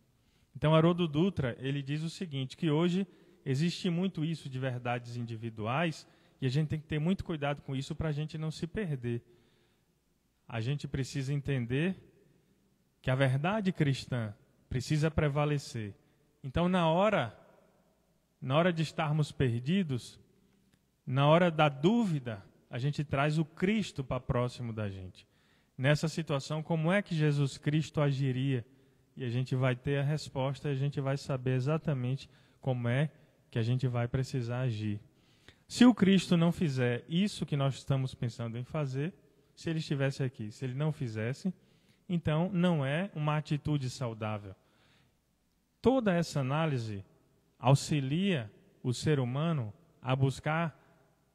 Speaker 1: Então Haroldo Dutra, ele diz o seguinte, que hoje existe muito isso de verdades individuais e a gente tem que ter muito cuidado com isso para a gente não se perder. A gente precisa entender que a verdade cristã precisa prevalecer. Então, na hora de estarmos perdidos, na hora da dúvida, a gente traz o Cristo para próximo da gente. Nessa situação, como é que Jesus Cristo agiria? E a gente vai ter a resposta e a gente vai saber exatamente como é que a gente vai precisar agir. Se o Cristo não fizer isso que nós estamos pensando em fazer, se ele estivesse aqui, se ele não fizesse, então não é uma atitude saudável. Toda essa análise auxilia o ser humano a buscar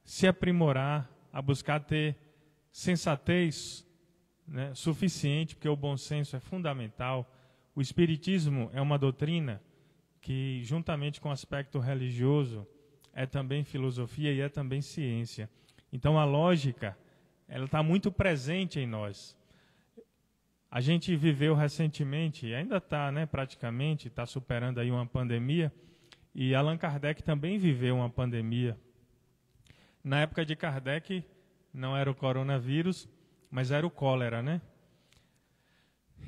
Speaker 1: se aprimorar, a buscar ter sensatez, né, suficiente, porque o bom senso é fundamental. O Espiritismo é uma doutrina que, juntamente com o aspecto religioso, é também filosofia e é também ciência. Então a lógica, ela está muito presente em nós. A gente viveu recentemente, e ainda está, né, praticamente, está superando aí uma pandemia, e Allan Kardec também viveu uma pandemia. Na época de Kardec, não era o coronavírus, mas era o cólera, né?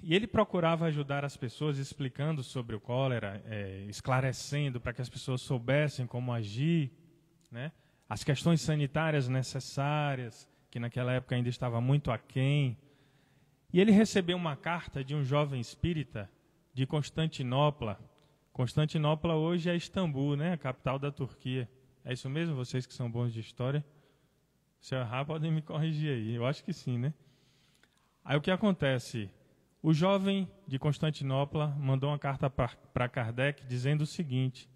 Speaker 1: E ele procurava ajudar as pessoas explicando sobre o cólera, esclarecendo para que as pessoas soubessem como agir, né? As questões sanitárias necessárias, que naquela época ainda estava muito aquém. E ele recebeu uma carta de um jovem espírita de Constantinopla. Constantinopla hoje é Istambul, né? A capital da Turquia. É isso mesmo, vocês que são bons de história? Se eu errar, podem me corrigir aí. Eu acho que sim, né? Aí o que acontece? O jovem de Constantinopla mandou uma carta para Kardec dizendo o seguinte,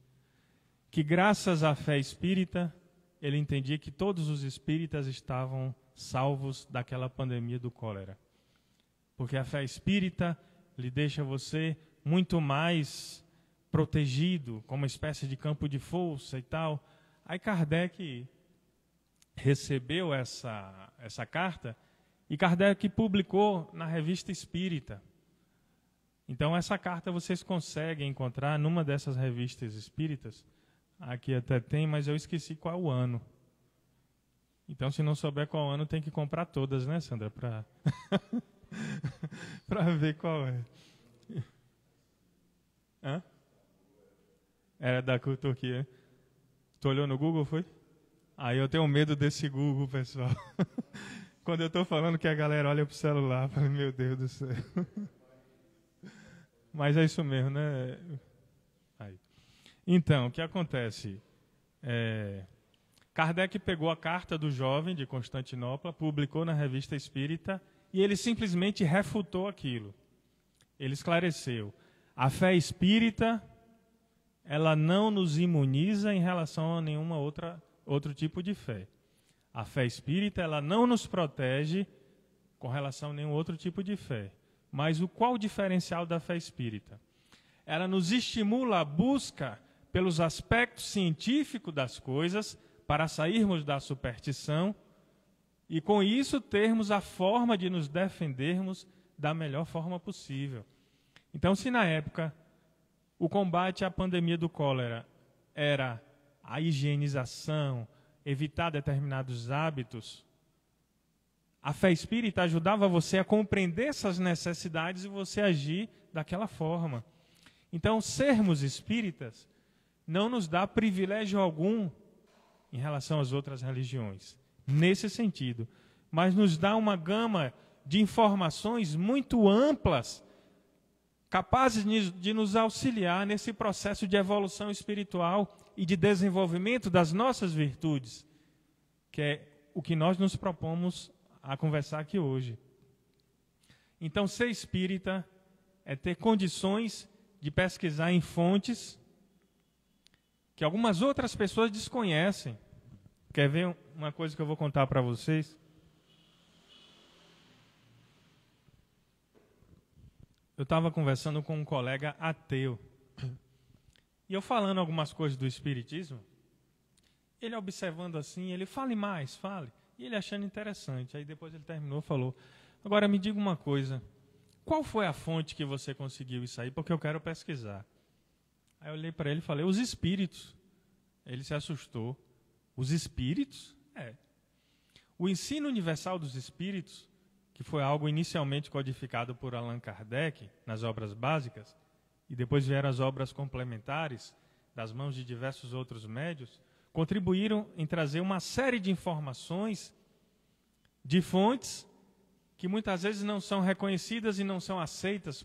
Speaker 1: que graças à fé espírita, ele entendia que todos os espíritas estavam salvos daquela pandemia do cólera. Porque a fé espírita lhe deixa você muito mais protegido, como uma espécie de campo de força e tal. Aí Kardec recebeu essa carta e Kardec publicou na Revista Espírita. Então essa carta vocês conseguem encontrar numa dessas revistas espíritas. Aqui até tem, mas eu esqueci qual é o ano. Então se não souber qual ano, tem que comprar todas, né, Sandra? Para ver qual é. Hã? Era da Turquia. Tu olhou no Google, foi? Aí eu tenho medo desse Google, pessoal. Quando eu estou falando que a galera olha para o celular, eu falo, meu Deus do céu. Mas é isso mesmo, né? Aí. Então, o que acontece? Kardec pegou a carta do jovem de Constantinopla, publicou na Revista Espírita, e ele simplesmente refutou aquilo. Ele esclareceu. A fé espírita, ela não nos imuniza em relação a nenhuma outro tipo de fé. A fé espírita, ela não nos protege com relação a nenhum outro tipo de fé. Mas qual o diferencial da fé espírita? Ela nos estimula a busca pelos aspectos científicos das coisas para sairmos da superstição e, com isso, termos a forma de nos defendermos da melhor forma possível. Então, se na época o combate à pandemia do cólera era a higienização, evitar determinados hábitos, a fé espírita ajudava você a compreender essas necessidades e você agir daquela forma. Então, sermos espíritas não nos dá privilégio algum em relação às outras religiões, nesse sentido, mas nos dá uma gama de informações muito amplas, capazes de nos auxiliar nesse processo de evolução espiritual e de desenvolvimento das nossas virtudes, que é o que nós nos propomos a conversar aqui hoje. Então, ser espírita é ter condições de pesquisar em fontes que algumas outras pessoas desconhecem. Quer ver uma coisa que eu vou contar para vocês? Eu estava conversando com um colega ateu. E eu falando algumas coisas do espiritismo, ele observando assim, ele fale mais, fale. E ele achando interessante. Aí depois ele terminou e falou, agora me diga uma coisa, qual foi a fonte que você conseguiu isso aí? Porque eu quero pesquisar. Aí eu olhei para ele e falei, os espíritos. Ele se assustou. Os espíritos? O ensino universal dos espíritos, que foi algo inicialmente codificado por Allan Kardec nas obras básicas, e depois vieram as obras complementares, das mãos de diversos outros médios, contribuíram em trazer uma série de informações de fontes que muitas vezes não são reconhecidas e não são aceitas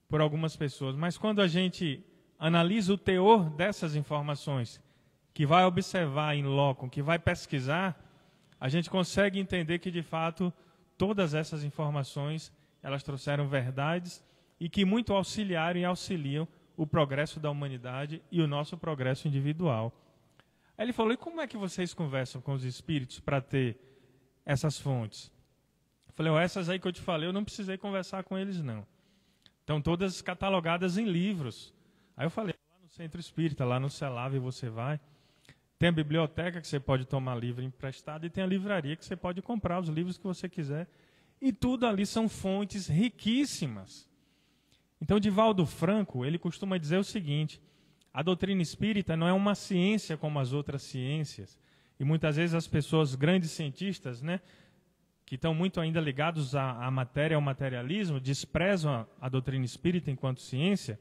Speaker 1: por algumas pessoas. Mas quando a gente analisa o teor dessas informações, que vai observar em loco, que vai pesquisar, a gente consegue entender que, de fato, todas essas informações, elas trouxeram verdades e que muito auxiliaram e auxiliam o progresso da humanidade e o nosso progresso individual. Aí ele falou, e como é que vocês conversam com os espíritos para ter essas fontes? Eu falei, essas aí que eu te falei, eu não precisei conversar com eles, não. Estão todas catalogadas em livros. Aí eu falei, lá no Centro Espírita, lá no CELAV você vai. Tem a biblioteca que você pode tomar livro emprestado e tem a livraria que você pode comprar os livros que você quiser. E tudo ali são fontes riquíssimas. Então, Divaldo Franco, ele costuma dizer o seguinte, a doutrina espírita não é uma ciência como as outras ciências. E muitas vezes as pessoas, grandes cientistas, né, que estão muito ainda ligados à matéria, ao materialismo, desprezam a doutrina espírita enquanto ciência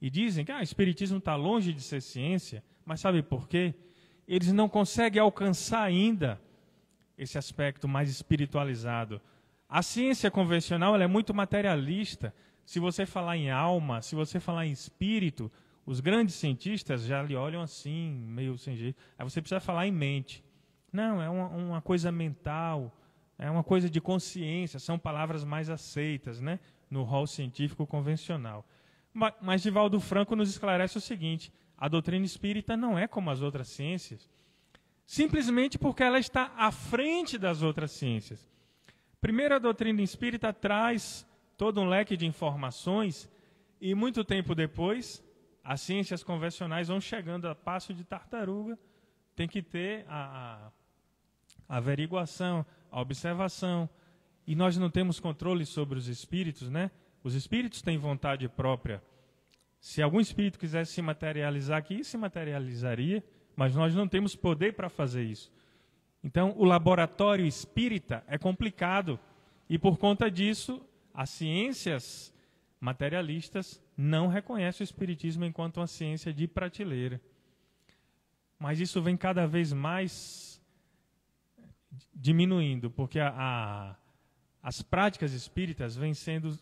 Speaker 1: e dizem que o espiritismo está longe de ser ciência, mas sabe por quê? Eles não conseguem alcançar ainda esse aspecto mais espiritualizado. A ciência convencional ela é muito materialista. Se você falar em alma, se você falar em espírito, os grandes cientistas já lhe olham assim, meio sem jeito. Aí você precisa falar em mente. Não, é uma coisa mental, é uma coisa de consciência, são palavras mais aceitas, né, no rol científico convencional. Mas Divaldo Franco nos esclarece o seguinte, a doutrina espírita não é como as outras ciências, simplesmente porque ela está à frente das outras ciências. Primeiro, a doutrina espírita traz todo um leque de informações, e muito tempo depois, as ciências convencionais vão chegando a passo de tartaruga, tem que ter a averiguação, a observação, e nós não temos controle sobre os espíritos, né? Os espíritos têm vontade própria. Se algum espírito quisesse se materializar aqui, se materializaria, mas nós não temos poder para fazer isso. Então, o laboratório espírita é complicado, e por conta disso, as ciências materialistas não reconhecem o espiritismo enquanto uma ciência de prateleira. Mas isso vem cada vez mais diminuindo, porque as práticas espíritas vêm sendo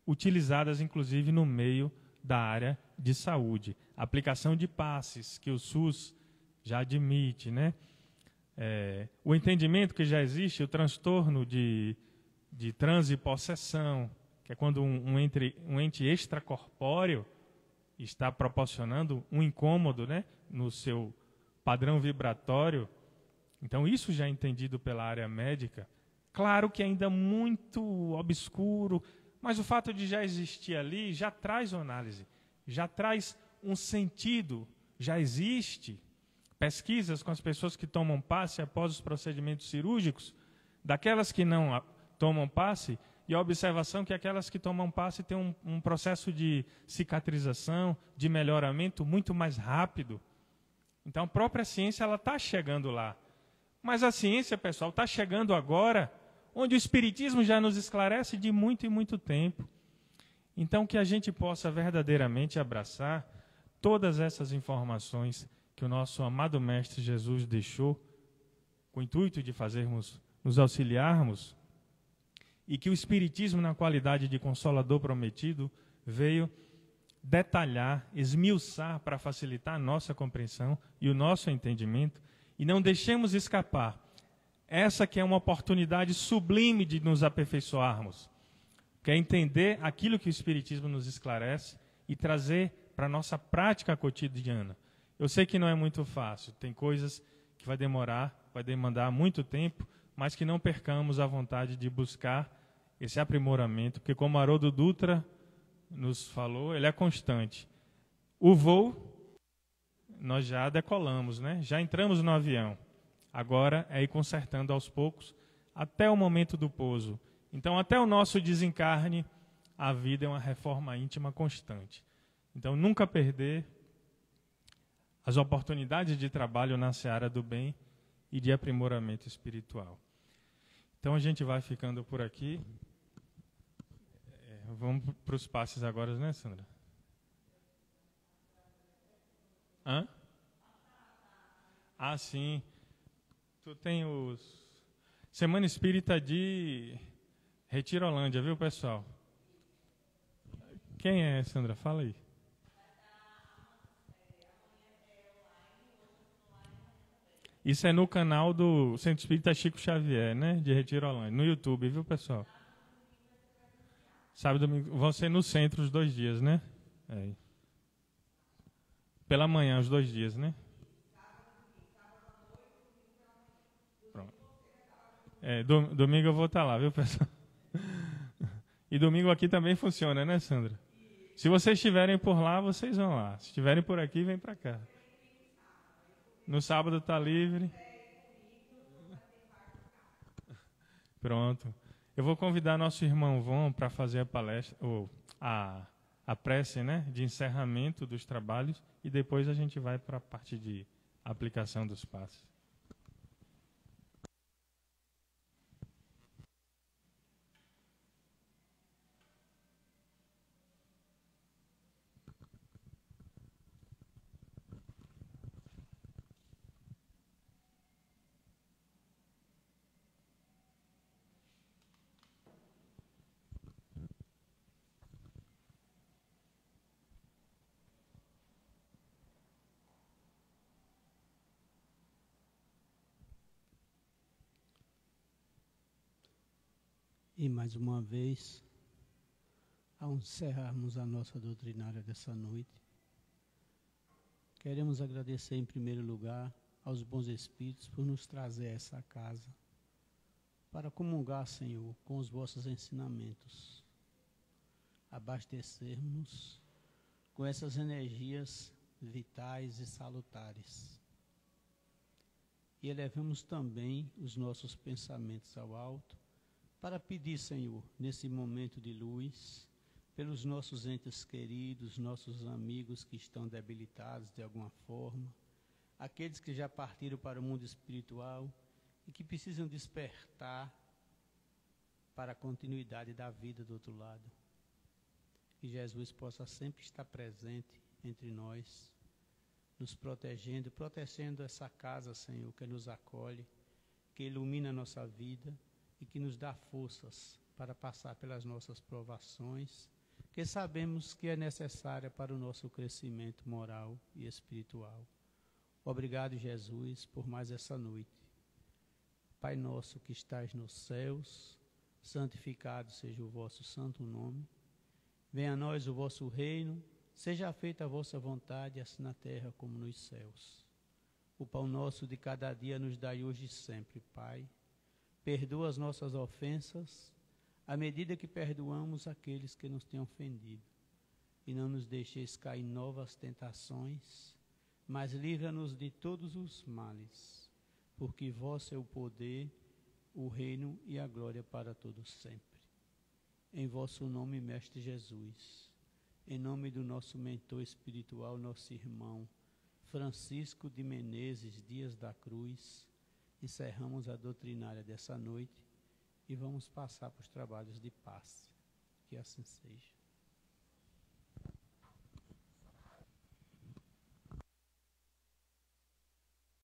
Speaker 1: utilizadas, inclusive, no meio da área de saúde. A aplicação de passes, que o SUS já admite, né? O entendimento que já existe, o transtorno de transe e possessão, que é quando um ente extracorpóreo está proporcionando um incômodo, né, no seu padrão vibratório. Então, isso já é entendido pela área médica. Claro que ainda muito obscuro, mas o fato de já existir ali já traz uma análise, já traz um sentido, já existe pesquisas com as pessoas que tomam passe após os procedimentos cirúrgicos, daquelas que não tomam passe, e a observação que aquelas que tomam passe têm um processo de cicatrização, de melhoramento muito mais rápido. Então, a própria ciência está chegando lá. Mas a ciência, pessoal, está chegando agora, onde o Espiritismo já nos esclarece de muito e muito tempo. Então, que a gente possa verdadeiramente abraçar todas essas informações que o nosso amado Mestre Jesus deixou, com o intuito de nos auxiliarmos, e que o Espiritismo, na qualidade de Consolador prometido, veio detalhar, esmiuçar para facilitar a nossa compreensão e o nosso entendimento, e não deixemos escapar essa que é uma oportunidade sublime de nos aperfeiçoarmos, que é entender aquilo que o Espiritismo nos esclarece e trazer para a nossa prática cotidiana. Eu sei que não é muito fácil, tem coisas que vai demandar muito tempo, mas que não percamos a vontade de buscar esse aprimoramento, porque como Haroldo Dutra nos falou, ele é constante. O voo, nós já decolamos, né? Já entramos no avião. Agora é ir consertando aos poucos até o momento do pouso. Então, até o nosso desencarne, a vida é uma reforma íntima constante. Então, nunca perder as oportunidades de trabalho na seara do bem e de aprimoramento espiritual. Então, a gente vai ficando por aqui. Vamos para os passes agora, né, Sandra? Hã? Ah, sim. Tu tem os... Semana Espírita de Retirolândia, viu, pessoal? Quem é, Sandra? Fala aí. Isso é no canal do Centro Espírita Chico Xavier, né? De Retirolândia, no YouTube, viu, pessoal? Sábado e domingo. Vão ser no centro os 2 dias, né? Pela manhã, os 2 dias, né? Pronto. Domingo eu vou estar lá, viu, pessoal? E domingo aqui também funciona, né, Sandra? Se vocês estiverem por lá, vocês vão lá. Se estiverem por aqui, vem para cá. No sábado está livre. Pronto. Eu vou convidar nosso irmão Von para fazer a palestra, ou a prece, né, de encerramento dos trabalhos, e depois a gente vai para a parte de aplicação dos passos.
Speaker 2: E mais uma vez, ao encerrarmos a nossa doutrinária dessa noite, queremos agradecer em primeiro lugar aos bons Espíritos por nos trazer a essa casa, para comungar, Senhor, com os vossos ensinamentos. abastecermos com essas energias vitais e salutares. E elevamos também os nossos pensamentos ao alto para pedir, Senhor, nesse momento de luz, pelos nossos entes queridos, nossos amigos que estão debilitados de alguma forma, aqueles que já partiram para o mundo espiritual e que precisam despertar para a continuidade da vida do outro lado. Que Jesus possa sempre estar presente entre nós, nos protegendo essa casa, Senhor, que nos acolhe, que ilumina a nossa vida e que nos dá forças para passar pelas nossas provações, que sabemos que é necessária para o nosso crescimento moral e espiritual. Obrigado, Jesus, por mais essa noite. Pai nosso que estás nos céus, santificado seja o vosso santo nome. Venha a nós o vosso reino, seja feita a vossa vontade, assim na terra como nos céus. O pão nosso de cada dia nos dai hoje e sempre, Pai. Perdoa as nossas ofensas, à medida que perdoamos aqueles que nos têm ofendido. E não nos deixeis cair em novas tentações, mas livra-nos de todos os males, porque vosso é o poder, o reino e a glória para todos sempre. Em vosso nome, Mestre Jesus, em nome do nosso mentor espiritual, nosso irmão Francisco de Menezes Dias da Cruz, encerramos a doutrinária dessa noite e vamos passar para os trabalhos de paz. Que assim seja.